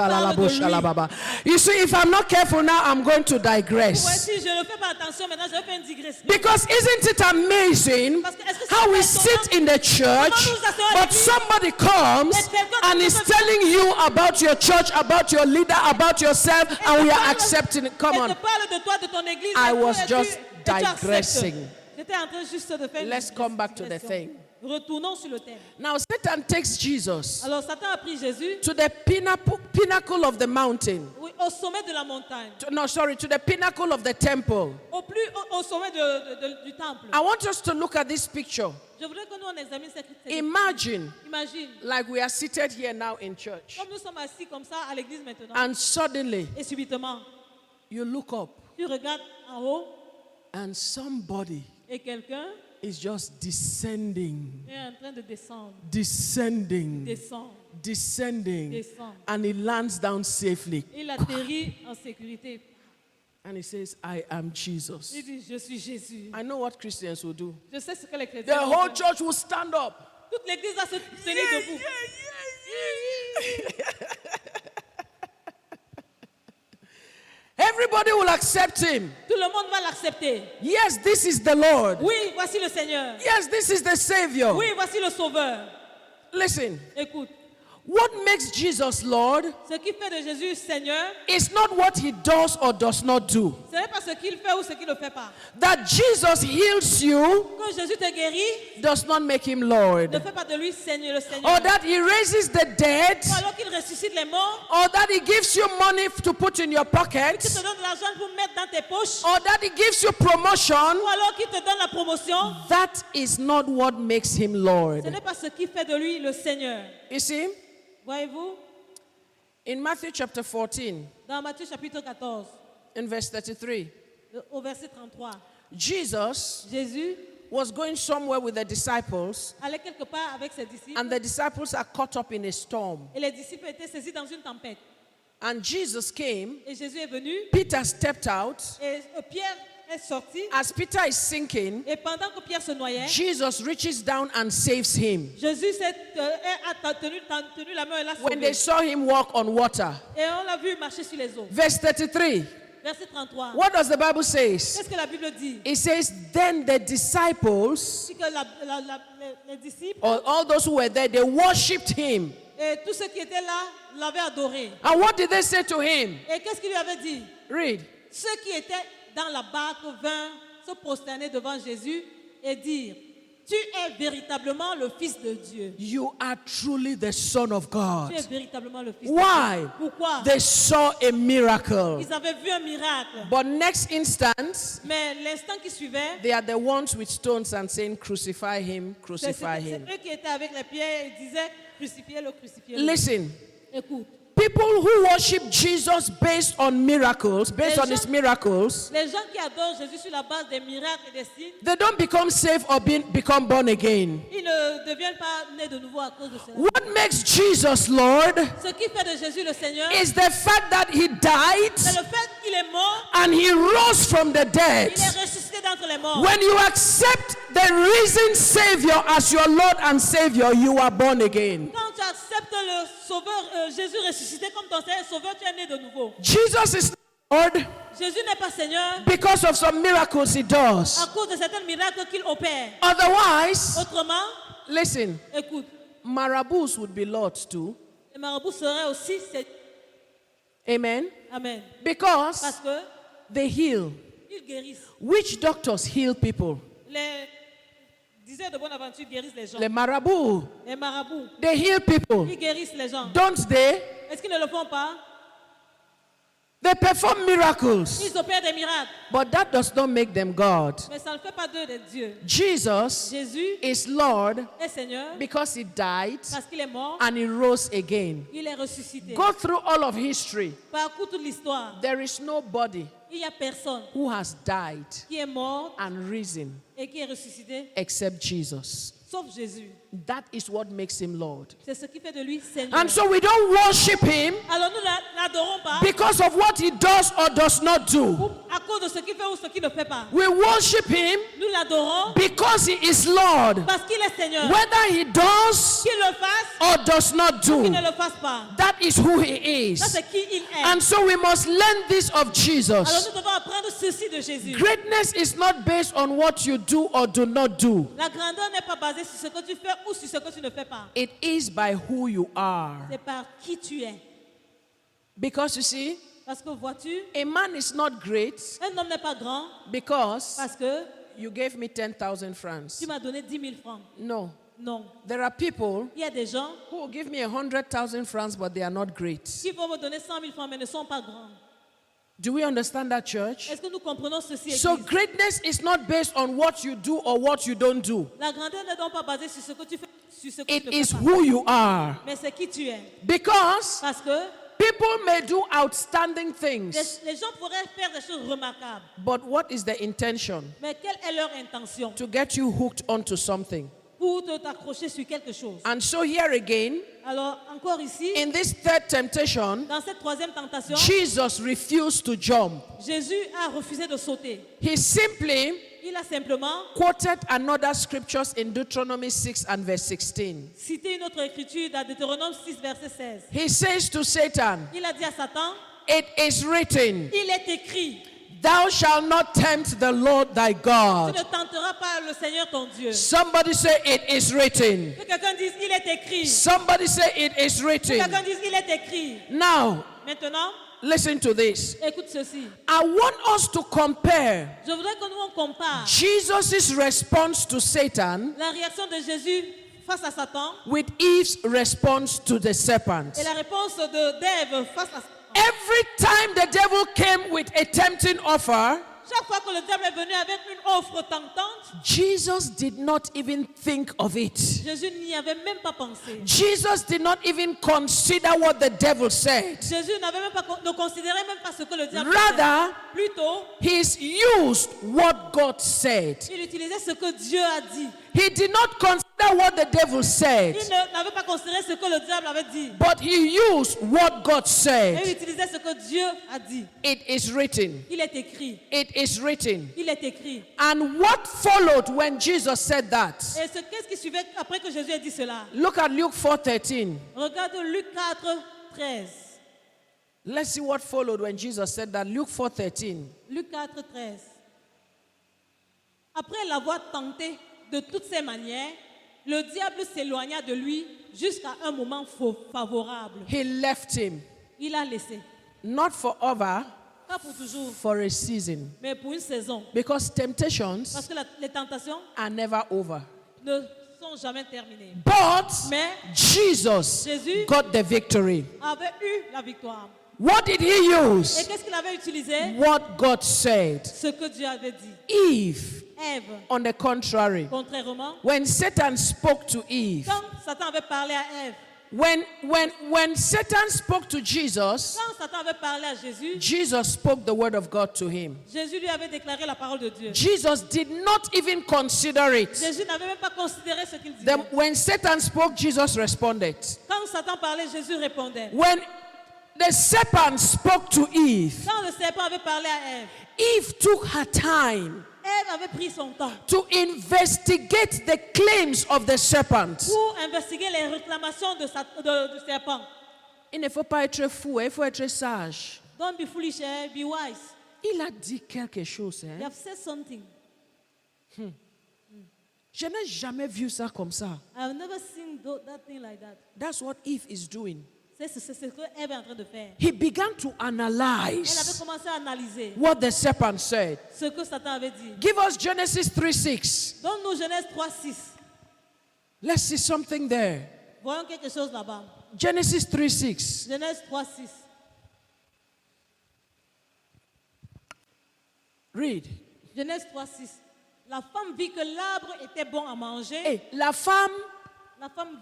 You see, if I'm not careful now, I'm going to digress. si je ne fais pas attention, maintenant je vais faire une digression. Because isn't it amazing how we sit in the church, but somebody comes and is telling you about your church, about your leader, about yourself, and we are accepting it. Come Elle on. te parle de toi, de ton église. I et toi, was et just tu acceptes. digressing. J'étais en train juste de faire une Let's come back to the digression. thing. Retournons sur le thème. Now, Satan takes Jesus Alors Satan a pris Jésus to the pinnacle of the mountain. oui, au sommet de la montagne, To the pinnacle of the temple. au sommet du temple. I want us to look at this picture. Je voudrais que nous on examine cette Imagine, Imagine, like we are seated here now in church, comme nous sommes assis comme ça à l'église maintenant, and suddenly et subitement, you look up, tu regardes en haut and somebody et quelqu'un is just descending, est en train de descendre, descending, descend, descending, descend. and he lands down safely. Il atterrit en sécurité. And he says, I am Jesus. Il dit, je suis Jésus. I know what Christians will do. Je sais ce que les The chrétiens vont whole faire. church will stand up. Toute l'église va se tenir debout. Everybody will accept him. Tout le monde va l'accepter. Yes, this is the Lord. Oui, voici le Seigneur. Yes, this is the Savior. Oui, voici le Sauveur. Listen, Écoute, what makes Jesus Lord ce qui fait de Jésus Seigneur, is not what he does or does not do. ce n'est pas ce qu'il fait ou ce qu'il ne fait pas. That Jesus heals you Quand Jésus te guérit, does not make him ne Lord. fais pas de lui Seigneur, le Seigneur. Or that he raises the dead, Ou alors qu'il ressuscite les morts, or that he gives you money to put in your qu'il pocket, te donne de l'argent pour mettre dans tes poches, or that he gives you promotion, ou alors qu'il te donne la promotion, that is not what makes him ce Lord. n'est pas ce qui fait de lui le Seigneur. You see, Voyez-vous, in Matthew chapter 14, dans Matthieu chapitre 14, in verse 33, au verset 33, Jesus Jésus was going somewhere with the disciples, allait quelque part avec ses disciples, and the disciples are caught up in a storm. et les disciples étaient saisis dans une tempête. And Jesus came, Et Jésus est venu, Peter stepped out. et Pierre est sorti, As Peter is sinking, et pendant que Pierre se noyait, Jesus reaches down and saves him. Jésus a tenu la main et l'a When they sauvé. saw him walk on water. Et on l'a vu marcher sur les eaux. Verse 33, Verset 33. what does the Bible say? Qu'est-ce que la Bible dit? It says, then the disciples, C'est que les disciples or all those who were there, they worshipped him. et tous ceux qui étaient là l'avaient adoré. And what did they say to him? Et qu'est-ce qu'il lui avait dit? Read. Ceux qui étaient dans la barque vinrent se prosterner devant Jésus et dire, tu es véritablement le Fils de Dieu. You are truly the Son of God. Tu es véritablement le Fils de Why? Dieu. Pourquoi? They saw a miracle. Ils avaient vu un miracle. But next instant, Mais l'instant qui suivait, they are the ones with stones and saying, crucify him, c'est crucify him. eux qui étaient avec les pierres et disaient, crucifiez-le, crucifiez-le. Listen, Écoute, people who worship Jesus based on miracles, based on his miracles, les gens qui adorent Jésus sur la base des miracles et des signes, they don't become saved or become born again. ils ne deviennent pas nés de nouveau à cause de cela. What makes Jesus Lord Ce qui fait de Jésus le Seigneur, is the fact that he died c'est le fait qu'il est mort, and he rose from the dead. il est ressuscité d'entre les morts. When you accept the risen Savior as your Lord and Savior, you are born again. Quand tu acceptes le Sauveur, Jésus ressuscité comme ton Seigneur et Sauveur, tu es né de nouveau. Jesus is Lord Jésus n'est pas Seigneur because of some miracles he does. à cause de certains miracles qu'il opère. Otherwise, Autrement, listen, écoute, marabouts would be lords too. les marabouts seraient aussi Seigneur. Amen. Amen. Because Parce que they heal. ils guérissent. Which doctors heal people? Les dizaines de bonne aventure guérissent les gens. Les marabouts. Les marabouts, They heal people. ils guérissent les gens. Don't they? Est-ce qu'ils ne le font pas? They perform miracles. Ils opèrent des miracles. But that does not make them God. Mais ça ne fait pas d'eux des dieux. Jesus Jésus is Lord est Seigneur because he died parce qu'il est mort, and he rose again. il est ressuscité. Go through all of history. Parcours toute l'histoire. There is nobody Il n'y a personne who has died qui est mort and risen et qui est ressuscité, except Jesus. sauf Jésus. That is what makes him Lord. C'est ce qui fait de lui Seigneur. And so we don't worship him Alors nous n'adorons pas because of what he does or does not do. à cause de ce qu'il fait ou ce qu'il ne fait pas. We worship him Nous l'adorons because he is Lord, parce qu'il est Seigneur. whether he does Qu'il le fasse or does not ou qu'il do. ne le fasse pas. That is who he Ça is. c'est qui il est. And so we must learn this of Alors Jesus. nous devons apprendre ceci de Jésus. Greatness is not based on what you do or do not do. La grandeur n'est pas basée sur ce que tu fais ou sur ce que tu ne fais pas. It is by who you are. C'est par qui tu es. Because you see, Parce que vois-tu, a man is not great un homme n'est pas grand because parce que you gave me 10,000 francs. tu m'as donné 10 000 francs. No. Non. There are people Il y a des gens who will give me 100,000 francs, but they are not great. qui vont me donner 100 000 francs mais ne sont pas grands. Do we understand that, church? Est-ce que nous comprenons ceci? So Église? greatness is not based on what you do or what you don't do. La grandeur n'est donc pas basée sur ce que tu fais, sur ce que It tu ne is fais pas. who you are. Mais c'est qui tu es. Because Parce que people may do outstanding things, les gens pourraient faire des choses remarquables. but what is the intention? Mais quelle est leur intention? To get you hooked onto something. Pour t'accrocher sur quelque chose. And so here again, Alors, encore ici, in this third temptation, dans cette troisième tentation, Jesus refused to jump. Jésus a refusé de sauter. He simply Il a simplement quoted another scriptures in Deuteronomy 6 and verse 16. cité une autre écriture dans Deutéronome 6, verset 16. He says to Satan, Il a dit à Satan, it is written, Il est écrit, thou shalt not tempt the Lord thy tu God. ne tenteras pas le Seigneur ton Dieu. Somebody say, it is written. Que quelqu'un dise, il est écrit. Somebody say, it is Que written. quelqu'un dise, il est écrit. Now, Maintenant, listen to this. écoute ceci. I want us to compare Je voudrais que nous on compare Jesus' response to Satan la réaction de Jésus face à Satan with Eve's response to the serpent. et la réponse d'Ève face à Satan. Every time the devil came with a tempting offer, Chaque fois que le diable est venu avec une offre tentante, Jesus did not even think of it. Jésus n'y avait même pas pensé. Jesus did not even consider what the devil said. Jésus n'avait même pas, ne considérait même pas ce que le diable Rather, disait. Plutôt, he's used what God said. il utilisait ce que Dieu a dit. He did not consider what the devil said, Il n'avait pas considéré ce que le diable avait dit. but he used what God Et il said. utilisait ce que Dieu a dit. It is written. Il est écrit. It is written. Il est écrit. And what followed when Jesus said that? Et qu'est-ce qui suivait après que Jésus ait dit cela? Look at Luke 4:13. Regarde Luc 4, 13. Let's see what followed when Jesus said that. Luke 4:13. Luc 4, 13. Après l'avoir tenté de toutes ses manières, le diable s'éloigna de lui jusqu'à un moment favorable. He left him, Il a laissé. not forever, Pas pour toujours, for a season. mais pour une saison. Because temptations Parce que les tentations are never over. ne sont jamais terminées. But Mais Jesus Jésus got the victory. avait eu la victoire. What did he Et use? qu'est-ce qu'il avait utilisé? What God said. Ce que Dieu avait dit. Eve, Ève, on the contrary, contrairement, when Satan spoke to Eve, quand Satan avait parlé à Ève, when Satan spoke to Jesus, quand Satan avait parlé à Jésus, Jesus spoke the word of God to him. Jésus lui avait déclaré la parole de Dieu. Jesus did not even consider it. Jésus n'avait même pas considéré ce qu'il disait. Then when Satan spoke, Jesus responded. Quand Satan parlait, Jésus répondait. When the serpent spoke to Eve, Quand le serpent avait parlé à Ève, Eve took her time Ève avait pris son temps to investigate the claims of the serpent. pour investiguer les réclamations du serpent. Il ne faut pas être fou, il faut être sage. Don't be foolish, be wise. Il a dit quelque chose. You have said something. Je n'ai jamais vu ça comme ça. I've never seen that thing like that. That's what Eve is doing. C'est ce que Ève est en train de faire. He began to Elle avait analyze commencé à analyser what the serpent said. ce que Satan avait dit. Give us Genesis 3:6. Donne-nous Genèse 3, 6. Let's see something there. Voyons quelque chose là-bas. Genesis 3:6. Genèse 3, 6. Read. Genèse 3, 6. La femme vit que l'arbre était bon à manger. Hey, la femme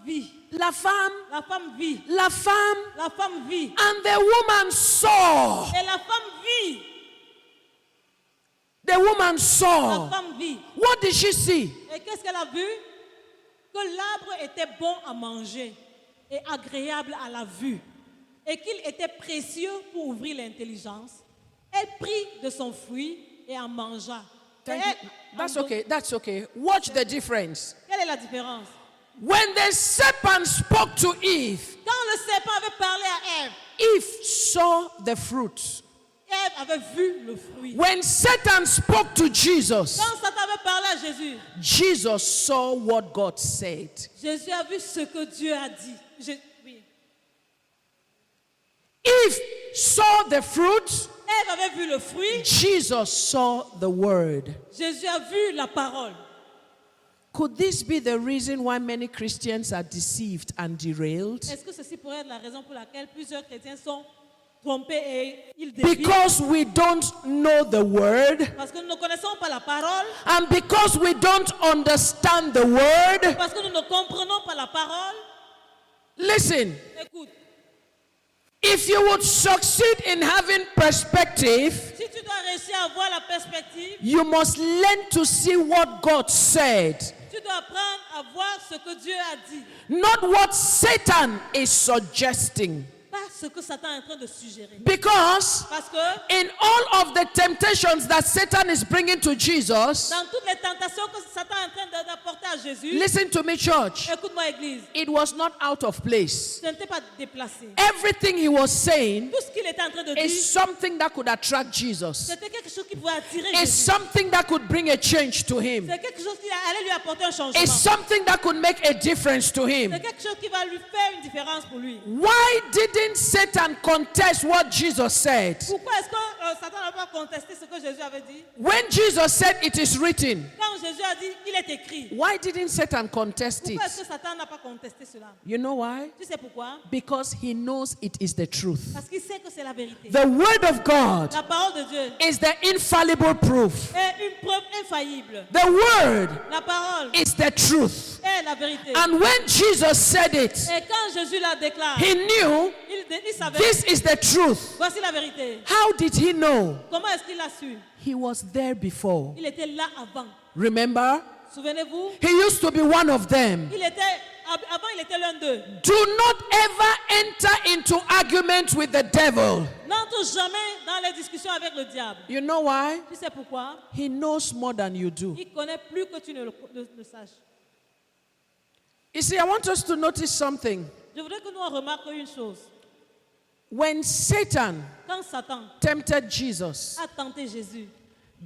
vit. La femme La femme vit. La femme La femme vit. and the woman saw. Et la femme vit. The woman La saw. femme vit. What did she see? Et qu'est-ce qu'elle a vu? Que l'arbre était bon à manger et agréable à la vue. Et qu'il était précieux pour ouvrir l'intelligence. Elle prit de son fruit et en mangea. Thank Et you. That's okay. That's okay. Watch the difference. Quelle est la différence? When the serpent spoke to Eve, Quand le serpent avait parlé à Ève, Eve saw the fruit. Ève avait vu le fruit. When Satan spoke to Jesus, Quand Satan avait parlé à Jésus, Jesus saw what God said. Jésus a vu ce que Dieu a dit. Oui. Eve saw the fruit. Ève avait vu le fruit. Jesus saw the word. Jésus a vu la parole. Could this be the reason why many Christians are deceived and derailed? Est-ce que ceci pourrait être la raison pour laquelle plusieurs chrétiens sont trompés et ils dévient? Because we don't know the word, Parce que nous ne connaissons pas la parole. and because we don't understand the word. Parce que nous ne comprenons pas la parole. Listen, Écoute, if you would succeed in having perspective, si tu dois réussir à avoir la perspective, you must learn to see what God said, tu dois apprendre à voir ce que Dieu a dit. not what Satan is suggesting. Pas pas ce que Satan est en train de suggérer. Because Parce que in all of the temptations that Satan is bringing to Jesus, dans toutes les tentations que Satan est en train d'apporter à Jésus, listen to me, church, écoute-moi Église, it was not out of place. ce n'était pas déplacé. Everything he was saying Tout ce qu'il était en train de dire, is something that could attract Jesus. c'était quelque chose qui pouvait attirer It's Jésus. something that could bring a change to him. C'est quelque chose qui allait lui apporter un changement. It's something that could make a difference to him. C'est quelque chose qui va lui faire une différence pour lui. Why didn't Satan contest what Jesus said? Pourquoi est-ce que Satan n'a pas contesté ce que Jésus avait dit? When Jesus said it is written, Quand Jésus a dit, il est écrit. why didn't Satan contest it? Pourquoi est-ce que Satan n'a pas contesté cela? You know why? Tu sais pourquoi? Because he knows it is the truth. Parce qu'il sait que c'est la vérité. The word of God La parole de Dieu is the infallible proof. est une preuve infaillible. The word La parole is the truth. est la vérité. And when Jesus said it, Et quand Jésus la déclare, he knew il savait. this is the truth. Voici la vérité. How did he know? Comment est-ce qu'il a su? He was there before. Il était là avant. Remember? Souvenez-vous, He used to be one of them. avant il était l'un d'eux. Do not ever enter into argument with the devil. N'entre jamais dans les discussions avec le diable. You know why? Tu sais pourquoi? He knows more than you do. Il connaît plus que tu ne le saches. You see, I want us to notice something. Je voudrais que nous remarquions une chose. When Satan Quand Satan tempted Jesus, a tenté Jésus,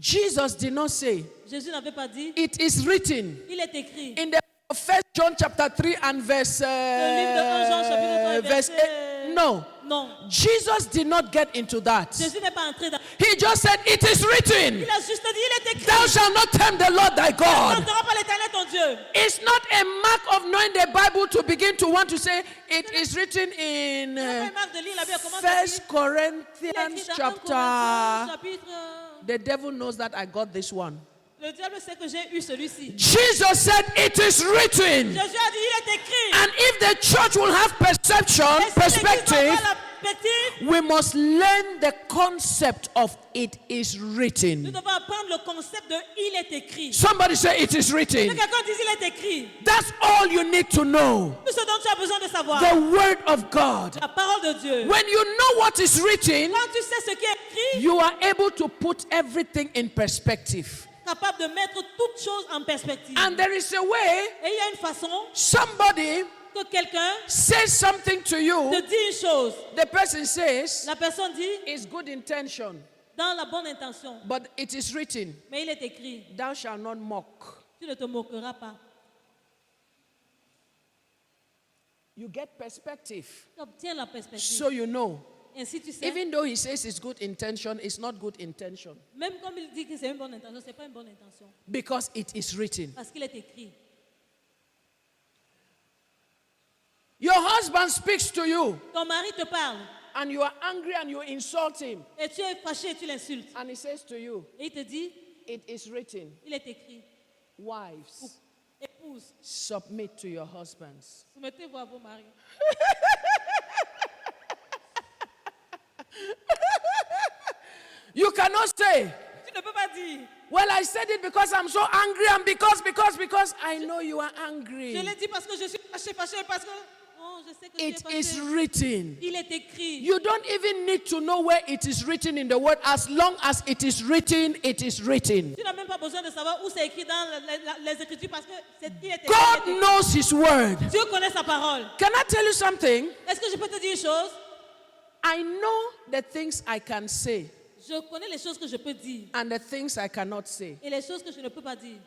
Jesus did not say, Jésus n'avait pas dit, it is written. il est écrit. In the 1 John chapter 3 and verse, Le livre de 1 Jean chapitre 3 verse verset... 8. No. Non. Jesus did not get into that. Jésus n'est pas entré dans... He just said, it is written. Il a juste dit, il est écrit. Thou shalt not tempt the Lord thy Tu God. ne tenteras pas l'Éternel ton Dieu. It's not a mark of knowing the Bible to begin to want to say it is written in C'est pas une marque de lire la Bible. Comment ça dit? 1 Il est Corinthians écrit dans 1 chapter. Corinthiens, chapitre... The devil knows that I got this one. Le diable sait que j'ai eu celui-ci. Jesus said it is written. Jésus a dit, il est écrit. And if the church will have perception, Et si l'Église va perspective, avoir la perspective, we must learn the concept of it is nous written. devons apprendre le concept de il est écrit. Somebody say it is Que written. quelqu'un dise il est écrit. That's all you need to know. Tout ce dont tu as besoin de savoir. The word of God. La parole de Dieu. When you know what is written, Quand tu sais ce qui est écrit, you are able to put everything in perspective. capable de mettre toutes choses en perspective. And there is a way Et il y a une façon somebody que quelqu'un says something to you, te dit une chose. the person says, La personne dit it's good intention, dans la bonne intention, but it is written, mais il est écrit, thou shalt not mock. tu ne te moqueras pas. You get perspective. Tu obtiens la perspective. So you know. Ainsi tu sais, Even though he says it's good intention, it's not good intention. même comme il dit que c'est une bonne intention, ce n'est pas une bonne intention. Because it is written. Parce qu'il est écrit. Your husband speaks to you Ton mari te parle and you are angry and you insult him. et tu es fâché et tu l'insultes. And he says to you, Et il te dit, it is written. il est écrit. Wives, Épouse, submit to your husbands. soumettez-vous à vos maris. You cannot say, Tu ne peux pas dire, well, I said it because I'm so angry and because I know you are angry. je l'ai dit parce que je suis fâché, parce que... Oh, je sais que tu es It fâché. is written. Il est écrit. You don't even need to know where it is written in the word. As long as it is written, it is written. Tu n'as même pas besoin de savoir où c'est écrit dans les Écritures parce que il est écrit. God knows his word. Dieu connaît sa parole. Can I tell you something? Est-ce que je peux te dire une chose? I know the things I can say Je connais les choses que je peux dire and the things I cannot say. et les choses que je ne peux pas dire.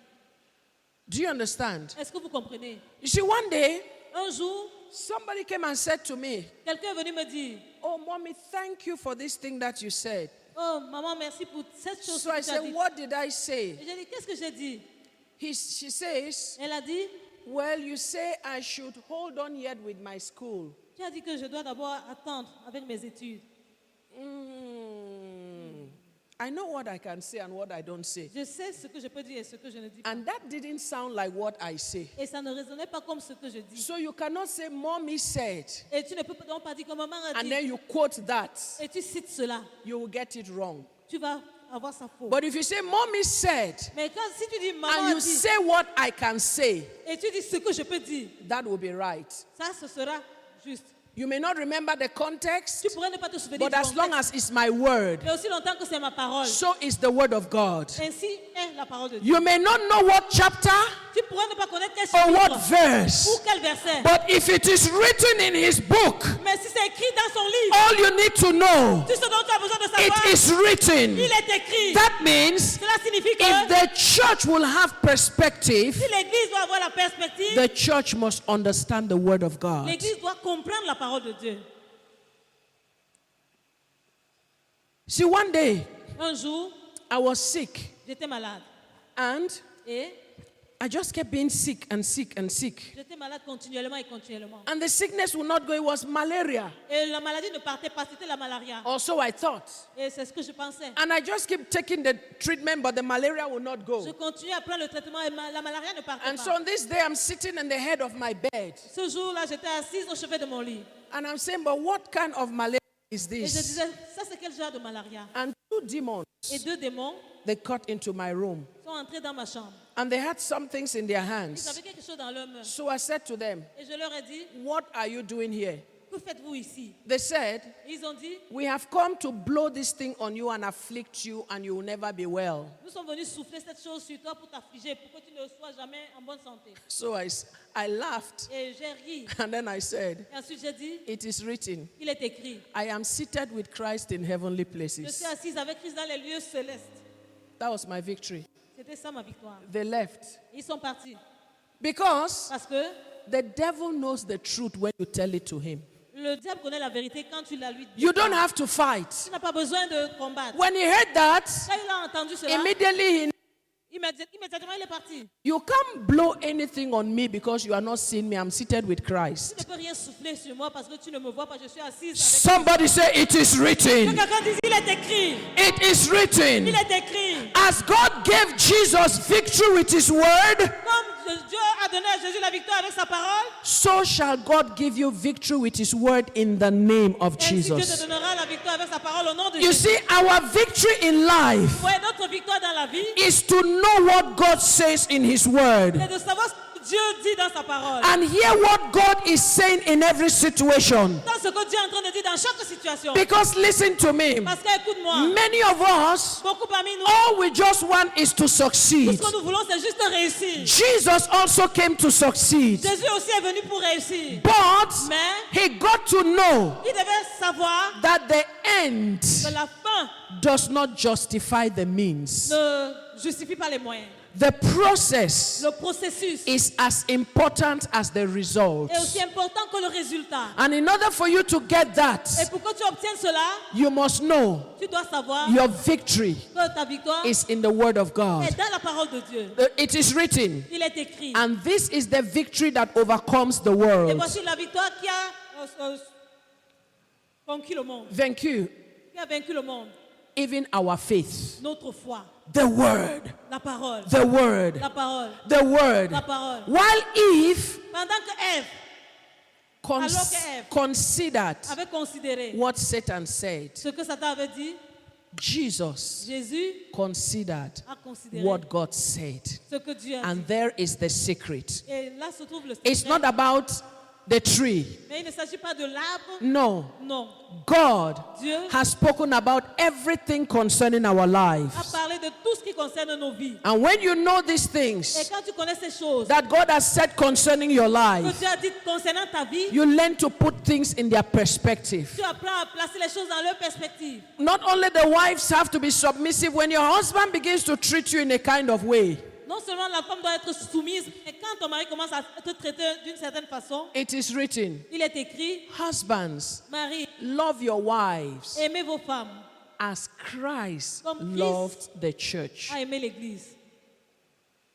Do you understand? Est-ce que vous comprenez? You see, one day, Un jour, somebody came and said to me, quelqu'un est venu me dire, oh, mommy, thank you for this thing that you said. oh, maman, merci pour cette chose So que I tu as said, dit. what did I say? Et j'ai dit, qu'est-ce que j'ai dit? She says, Elle a dit, well, you say I should hold on yet with my school. tu as dit que je dois d'abord attendre avec mes études. I know what I can say and what I don't say. Je sais ce que je peux dire et ce que je ne dis pas. And that didn't sound like what I say. Et ça ne résonnait pas comme ce que je dis. So you cannot say, mommy said, Et tu ne peux donc pas dire que maman a and dit. then you quote that. Et tu cites cela. You will get it wrong. Tu vas avoir sa faute. But if you say, mommy said, Mais quand, si tu dis maman and a you dit, say what I can say, et tu dis ce que je peux dire, that will be right. ça, ce sera juste. You may not remember the context, Tu pourrais ne pas te souvenir but du as long contexte, as it's my word, mais aussi longtemps que c'est ma parole. so is the word of God. Ainsi est la parole de Dieu. You may not know what chapter Tu pourrais ne pas connaître quel or what chapitre verse, ou quel verset, but if it is written in his book, mais si c'est écrit dans son livre, all you need to know, tout ce dont tu as besoin de savoir, it is written. il est écrit. That means Cela signifie que if the church will have perspective, si l'Église doit avoir la perspective, the church must understand the word of God. l'Église doit comprendre la parole de Dieu. See, one day Un jour, I was sick j'étais malade. and Et I just kept being sick and sick and sick. j'étais malade continuellement et continuellement. And the sickness would not go, it was malaria. Et la maladie ne partait pas, c'était la malaria. Or so I thought. Et c'est ce que je pensais. And I just keep taking the treatment, but the malaria will not Je go. continuais à prendre le traitement et la malaria ne partait And so pas. on this day, I'm sitting on the head of my bed. Ce jour-là, j'étais assise au chevet de mon lit. And I'm saying, but what kind of malaria is Et je this? disais, ça c'est quel genre de malaria? And two demons, Et deux démons they cut into my room. sont entrés dans ma chambre. And they had some things in their Ils hands. avaient quelque chose dans leurs mains. So I said to them, Et je leur ai dit, what are you doing here? que faites-vous ici? They said, Ils ont dit, we have come to blow this thing on you and afflict you and you will never be well. nous sommes venus souffler cette chose sur toi pour t'affliger, pour que tu ne sois jamais en bonne santé. So I laughed Et j'ai ri. and then I said, Et ensuite j'ai dit, it is written, il est écrit, I am seated with Christ in heavenly je places. suis assise avec Christ dans les lieux célestes. That was my victory. C'était ça ma victoire. They left. Ils sont partis. Because Parce que the devil knows the truth when you tell it to him. le diable connaît la vérité quand tu la lui dis. You don't have to fight. Tu n'as pas besoin de combattre. When he heard that, Quand il a entendu cela, immediately immédiatement il est parti. you can't blow anything on me because you are not seeing me. I'm seated with Tu Christ. ne peux rien souffler sur moi parce que tu ne me vois pas. Je suis assise avec. Somebody say, it is Que written. quelqu'un dise, il est écrit. It is written. Il est écrit. As God gave Jesus victory with his word, Comme Dieu a donné à Jésus la victoire avec sa parole, so shall God give you victory with his word in the name of ainsi Dieu te Jesus. donnera la victoire avec sa parole au nom de You Jésus. see, our victory in life Ouais, notre victoire dans la vie, is to know what God says in his word c'est de savoir ce que Dieu dit dans sa parole. and hear what God is saying in every situation. Dans ce que Dieu est en train de dire dans chaque situation. Because listen to me, Parce qu'écoute-moi, many of us, beaucoup parmi nous, all we just want is to tout succeed. ce que nous voulons, c'est juste réussir. Jesus also came to succeed, Jésus aussi est venu pour réussir. but Mais he got to know il devait savoir that the end que la fin does not justify the means. ne justifie pas les moyens. The process Le processus is as important as the result. est aussi important que le résultat. And in order for you to get Et that, pour que tu obtiennes cela, you must know tu dois savoir your victory que ta victoire is in the word of God. est dans la parole de Dieu. It is written, Il est écrit. and this is the victory that overcomes the Et world. voici la victoire qui a conquis le monde. Vaincu, Qui a vaincu le monde. even our faith. Notre foi. The word, La parole. the word, La parole. the word. La parole. While Eve Pendant que Ève Alors que Ève considered avait considéré what Satan said, ce que Satan avait dit, Jesus Jésus considered a considéré what God said. ce que Dieu a dit. And there is the secret. Et là se trouve le It's secret. not about the tree. Mais il ne s'agit pas de l'arbre. No. Non. God Dieu has spoken about everything concerning our a lives. parlé de tout ce qui concerne nos vies. And when you know these Et things quand tu connais ces choses that God has said concerning your que life, Dieu a dit concernant ta vie, you learn to put things in their perspective. tu apprends à placer les choses dans leur perspective. Not only the wives have to be submissive, when your husband begins to treat you in a kind of way, Non seulement la femme doit être soumise, mais quand ton mari commence à te traiter d'une certaine façon, it is written, il est écrit, husbands, Marie, love your wives aimez vos femmes, as Christ Comme Christ loved the church. à aimer l'Église.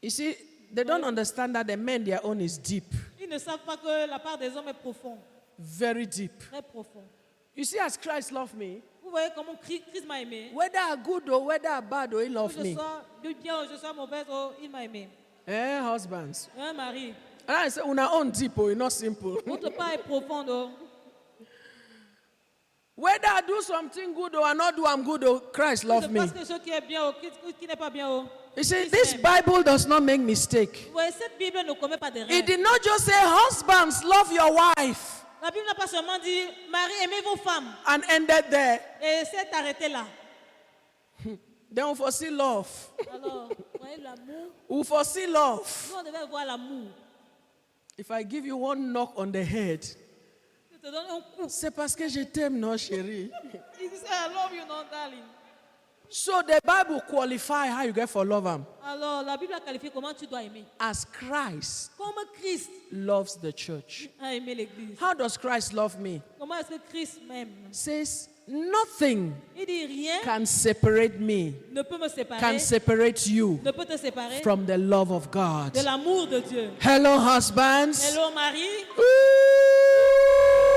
You see, they don't understand that the men, their own is deep, Ils ne savent pas que la part des hommes est profonde, very deep. très profonde. You see, as Christ loved me, Vous voyez comment Christ m'a aimé. whether good or whether bad, or he Que loved je me. sois bien ou je sois mauvaise, oh, il m'a aimé. Eh, husbands. Un mari, And I say, una own deep, oh, not simple. votre part est profonde. Oh. Whether I do something good or I not do, I'm good, oh, Christ Je loved me. pense que ce qui est bien, oh, qui n'est pas bien. Oh. You see, Christ this m'aime. Bible does not make mistake. Vous voyez, cette Bible ne commet pas It d'erreur. did not just say, husbands, love your wife. La Bible n'a pas seulement dit, Marie, aimez vos femmes. and ended there. Et c'est arrêté là. Then we foresee love. Alors, vous voyez l'amour. We foresee love. Nous, on devait voir l'amour. If I give you one knock on the head, Je te donne un coup. c'est parce que je t'aime, non, chérie. Il dit, I love you, non, darling. So the Bible qualify how you get for love him. Alors, la Bible a qualifié comment tu dois aimer. As Christ Comme Christ loves the church. a aimé l'Église. How does Christ love me? Comment est-ce que Christ m'aime? Says nothing Il dit, rien can separate me, ne peut me séparer, can separate you ne peut te séparer from the love of God. de l'amour de Dieu. Hello, husbands. Hello, Marie.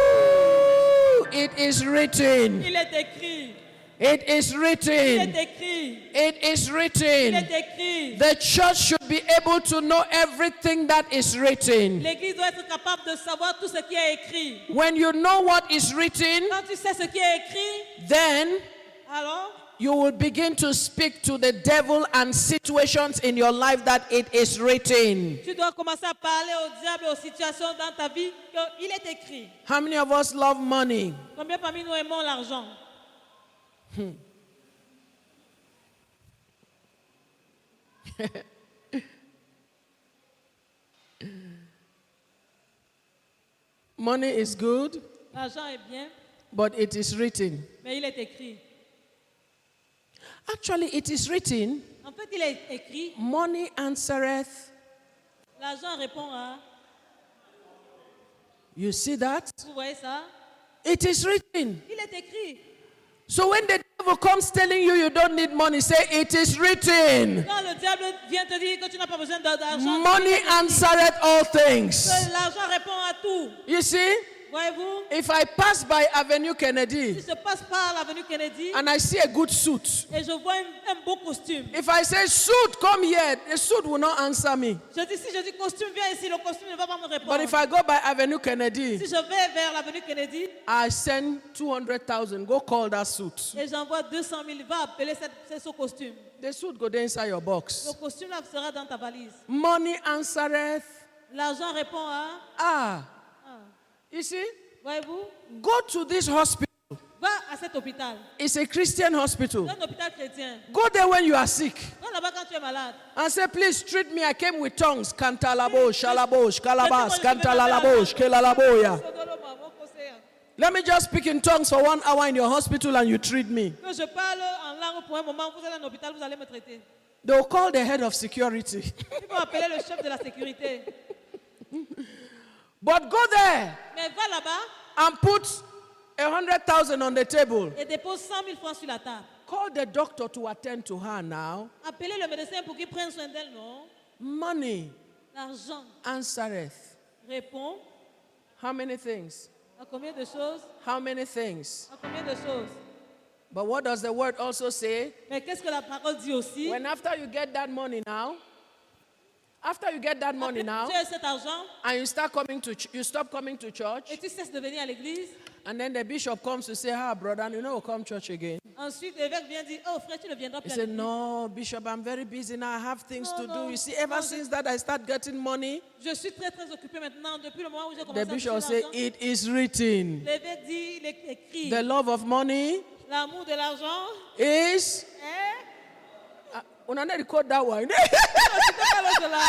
Ooh, it is written. Il est écrit. It is Il written. est écrit. It is Il written. est écrit. The church should be able to know everything that is written. L'Église doit être capable de savoir tout ce qui est écrit. When you know what is written, Quand tu sais ce qui est écrit, then alors you will begin to speak to the devil and situations in your life that it is written. tu dois commencer à parler au diable et aux situations dans ta vie qu'il est écrit. How many of us love money? Combien parmi nous aimons l'argent? Money is good, L'argent est bien, but it is written. mais il est écrit. Actually, it is written, En fait, il est écrit, money answereth. l'argent répond à... You see that? Vous voyez ça? It is written. Il est écrit. So when the devil comes telling you you don't need money, say it is written. Quand le diable vient te dire que tu n'as pas besoin d'argent, Money answereth all things. l'argent répond à tout. You see, Voyez-vous? if I pass by Avenue Kennedy Si je passe par l'avenue Kennedy and I see a good suit, et je vois un beau costume, if I say suit, come here, the suit will not answer me. si je dis costume, viens ici, le costume ne va pas me But répondre. if I go by Avenue Kennedy, Si je vais vers l'avenue Kennedy I send 200,000, go call that suit. et j'envoie 200 000, va appeler ce costume. The suit go there inside your Le box. costume là sera dans ta valise. Money answereth. L'argent répond à... Ah, you see, Voyez-vous? go to this hospital. Va à cet hôpital. It's a Christian hospital. C'est un hôpital chrétien. Go there when you are sick Va là-bas quand tu es malade. and say, please treat me. I came with tongues. Kantalabosh, shalabosh, kalabas, kantalalabosh, kelalaboya. Let me just speak in tongues for 1 hour in your hospital and you treat me. Que je parle en langue pour un moment, vous allez en hôpital, vous allez me traiter. They will call the head of security. Ils vont appeler le chef de la sécurité. But go there Mais va là-bas and put 100,000 on the table. et dépose 100 000 francs sur la table. Call the doctor to attend to her now. Appelez le médecin pour qu'il prenne soin d'elle, non? Money L'argent answereth. répond How many things? à combien de choses? How many things? À combien de choses? But what does the word also say? Mais qu'est-ce que la parole dit aussi? When after you get that money now, after you get that money now, Tu as cet argent and you start coming to, you stop coming to church, et tu cesses de venir à l'église. and then the bishop comes to say, "Ah, brother, you know, we'll come church again." Ensuite, l'évêque vient dire, oh frère, tu ne viendras He plus à said, l'église. "No, bishop, I'm very busy now. I have things No, to no, do. You see, ever no, since that I start getting money, Je suis très très occupé maintenant depuis le moment où j'ai the commencé à toucher bishop say, l'argent. it is written. L'évêque dit, il est écrit, The love of money l'amour de l'argent is." est... On a not quote that one. C'est pas l'autre là.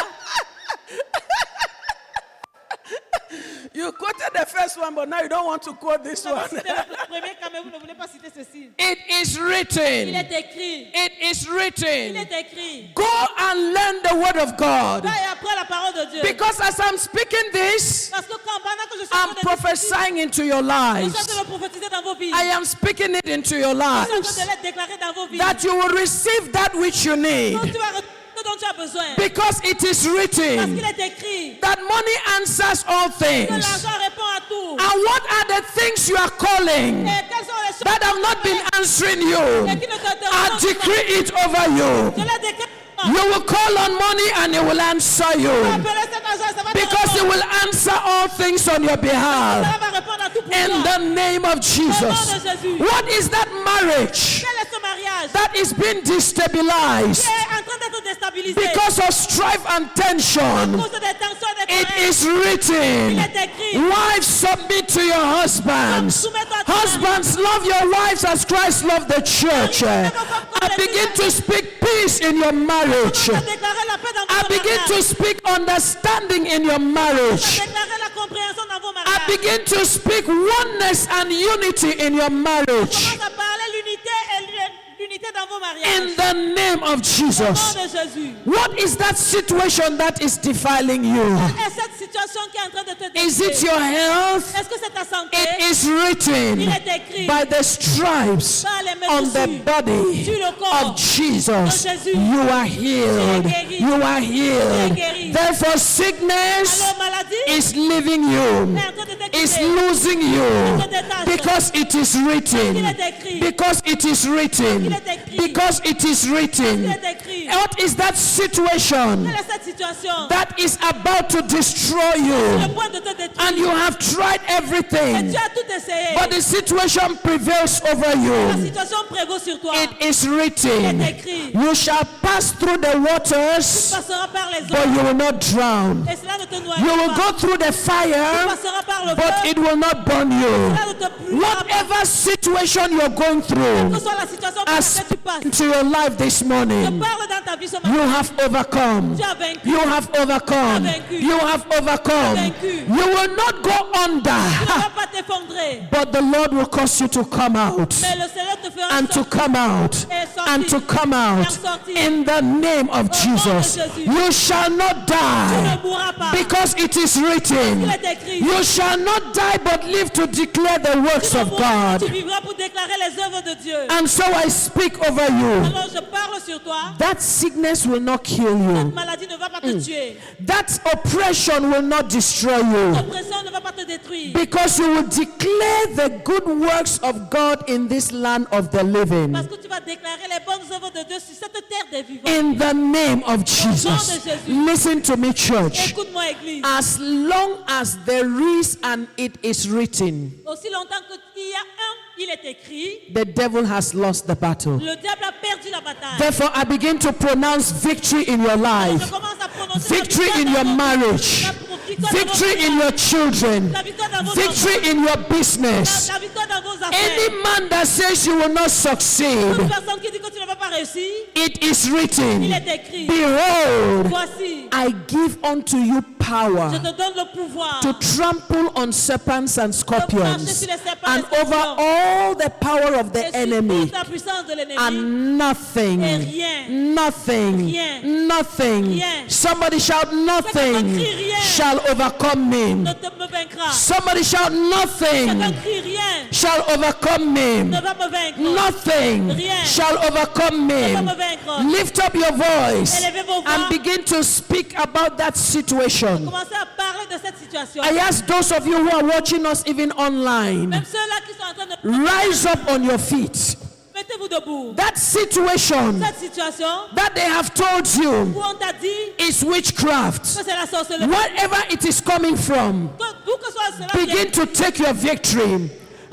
You quoted the first one, but now you don't want to quote this Vous avez one. cité le premier quand même, vous ne voulez pas citer ceci. It is Il written. est écrit. It is Il written. est écrit. Go and learn the word of God. Va et apprends la parole de Dieu. Because as I'm speaking this, Parce que quand, pendant que je suis en I'm train de dire ceci, prophesying into your je suis en lives. train de le prophétiser dans vos vies. I am speaking it into your Je suis en lives. train de le déclarer dans vos vies. That you will receive that which you need. Donc tu vas retrouver ce dont tu as besoin. Because it is Parce written qu'il est écrit that money answers all que things. l'argent répond à tout. And what are the things you are calling Et quelles sont les choses that have not been answering you? et qui ne te I demandent decree it over Je you. les déclare. You will call on money and it will answer you. Appelez cet argent et ça va te Because it répondre. will answer all things on your behalf. Ça va répondre à tout pour In toi. the name of Au nom de Jesus. Jésus. What is that marriage Quel est ce mariage mariage that is being destabilized qui est en train d'être déstabilisé because of strife and à tension, cause des tensions et des it colères. is written, Il est écrit. wives, submit to your husbands. Husbands, love your wives as Christ loved the church. I begin to speak peace in your marriage. Commence à déclarer la paix dans I vos begin mariages. to speak understanding in your marriage. Déclarer la compréhension dans vos I mariages. begin to speak oneness and unity in your marriage. Commence à parler l'unité et l'unité dans vos mariages. In the name of Au nom Jesus. de Jésus. What is that situation that is defiling you? Et cette situation qui est en train de te Is it détruire, your health? est-ce que c'est ta santé? It is written Il est écrit by the stripes par les on the meurtrissures body sur le corps of Jesus. de Jésus. You are healed. guéri. You are healed. guéri. Therefore, sickness Alors maladie is leaving you, est en train de is t'écouter. losing you, te détache. because it is written. Il est écrit. Because it is written. Il est écrit. Because it is Il written. est écrit. What is that situation Quelle est cette situation? that is about to destroy Le you? point de te détruire. And you have tried Et everything, tu as tout essayé. but the situation prevails over La you. situation prévaut sur toi. It is Il written, est écrit. you shall pass through the Tu waters, passeras par les but eaux. you will not drown. Et cela ne te You noie will pas. go through the Tu fire, passeras par le but feu. it will not burn you. Cela ne te brûlera pas. Whatever situation you're going Que through, soit la situation par as laquelle tu passes. into your life this Je morning, parle dans ta vie ce you matin. have overcome. Tu as vaincu. You have overcome. You have overcome. You will not go Tu ne under, vas pas t'effondrer. but the Lord will cause you to come out. Mais le Seigneur te fera And to sortir. come out, and to come out in the name of Jesus. You shall not Tu ne die, mourras pas. because it is written, Il est écrit. you shall not die but live to declare the works Tu ne of mourras pas, tu God. vivras pour déclarer les œuvres de Dieu. And so I speak over you. Alors je parle sur toi. That sickness will not kill you. Cette maladie ne va pas te tuer. That oppression will not destroy you. L'oppression ne va pas te détruire. Because you will declare the good works of God in this land of the living. Parce que tu vas déclarer les bonnes œuvres de Dieu sur cette terre des vivants. In the name of Jesus. Listen to me, church. Écoute-moi, Église. As long as there is and it is written, Aussi longtemps qu'il y a un, il est écrit, the devil has lost the battle. le diable a perdu la bataille. Therefore, I begin to pronounce victory in your Je life, commence à prononcer la victory victoire in dans your vos- marriage, la victoire dans vos victory in mariages, your children, la victoire dans vos victory enfants, in your business. la victoire dans vos Any affaires. man that says you will not Toute succeed, personne qui dit que tu ne vas pas réussir, it is il written, est écrit. behold, Voici, I give unto you je power te donne le pouvoir to trample on serpents and scorpions and et over all the power of the sur enemy, toute la puissance de l'ennemi. and nothing, Et rien, nothing, rien, nothing, rien. somebody shout, nothing rien. shall overcome me. ne te me vaincra. Somebody shout, nothing Chacun crie rien, shall overcome me. ne va me vaincre. Nothing Rien. shall overcome Ne va me. me vaincre. Lift up your voice Élevez vos voix. and begin to speak about that situation. Commencez à parler de cette situation. I ask those of you who are watching us even online, Même ceux-là qui sont en train de... rise up on your feet. Mettez-vous debout. That situation Cette situation that they have told you où on t'a dit is witchcraft. que c'est la sorcellerie. Wherever it is coming from, D'où que soit cela begin vient, to take your victory.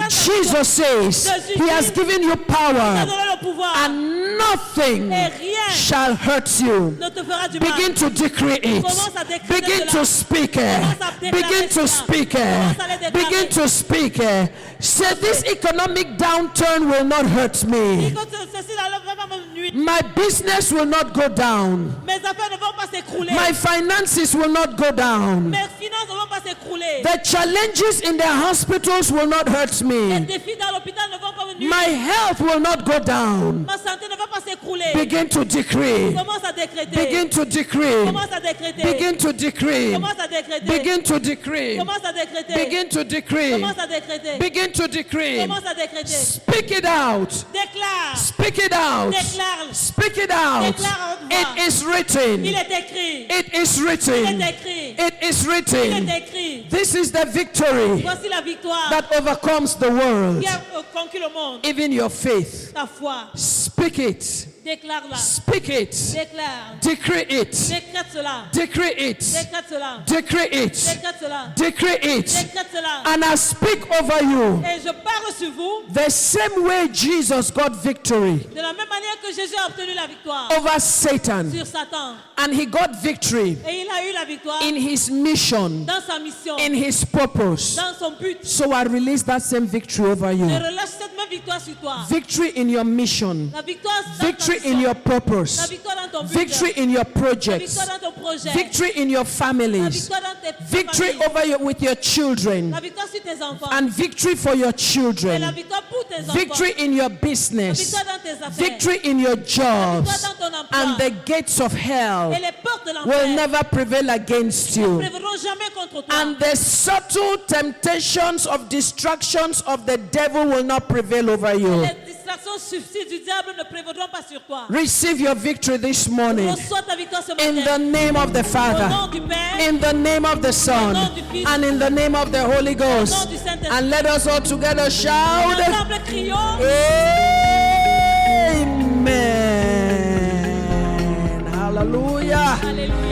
Jesus says he has given you t'as power donné le pouvoir and nothing et rien shall hurt you. ne te fera du mal. Begin to decree it. Commence à décréter Begin cela. to speak it. Commence à déclarer Begin to cela. speak it. Commence à les déclarer. Begin to speak it. Say, this economic downturn will not hurt me. Dis que ceci là ne va pas me nuire. My business will not go down. Mes affaires ne vont pas s'écrouler. My finances will not go down. Mes finances ne vont pas s'écrouler. The challenges in the hospitals will not hurt Les me. défis dans l'hôpital ne vont pas me nuire. My health will not go down. Ma santé ne va pas s'écrouler. Begin to decree. Commence à décréter. Begin to decree. Commence à décréter. Begin to decree. Commence à décréter. Begin to decree. Commence à décréter. Begin to decree. Commence à décréter. Begin to decree. Commence à décréter. Speak it out. Déclare. Speak it out. Déclare. Speak it out. Déclare à haute voix. It is written. Il est écrit. It is Il written. est écrit. It is Il written. est écrit. This is the victory Voici la victoire that overcomes the world. qui a conquis le monde. Even your faith. Ta foi. Speak it. Déclare-la. Speak it. Déclare. Decree it. Décrète cela. Decree it. Décrète cela. Decree it. Décrète cela. Decree it. Décrète cela. And I speak over you Et je parle sur vous the same way Jesus got victory de la même manière que Jésus a obtenu la victoire over Satan. sur Satan. And he got victory Et il a eu la victoire in his mission, dans sa mission, in his purpose. dans son but. So I release that same victory over Je you. relâche cette même victoire sur toi. Victory in your mission. La victoire dans ta Victory in mission. your La purpose. victoire dans ton but. Victory in your La projects. victoire dans ton projet. Victory in your La families. victoire dans tes Victory familles. over with your children. La victoire sur tes enfants. And victory for your Et la children. victoire pour tes enfants. Victory in your La business. victoire dans tes affaires. Victory in your La jobs. victoire dans ton emploi. And the gates of hell Et les portes de will l'enfer never prevail against ne you. prévaudront jamais contre toi. And the subtle temptations of distractions of the devil will not prevail over you. Les distractions subtiles du diable ne prévaudront pas sur toi. Receive your victory this morning. Reçois ta victoire ce In the matin. name of the Au Father, nom du Père, in the name of the Son, and in the name of the Holy au nom Ghost. du Saint-Esprit. And let us all together shout, Ensemble, crions. Amen. Hallelujah. Alléluia.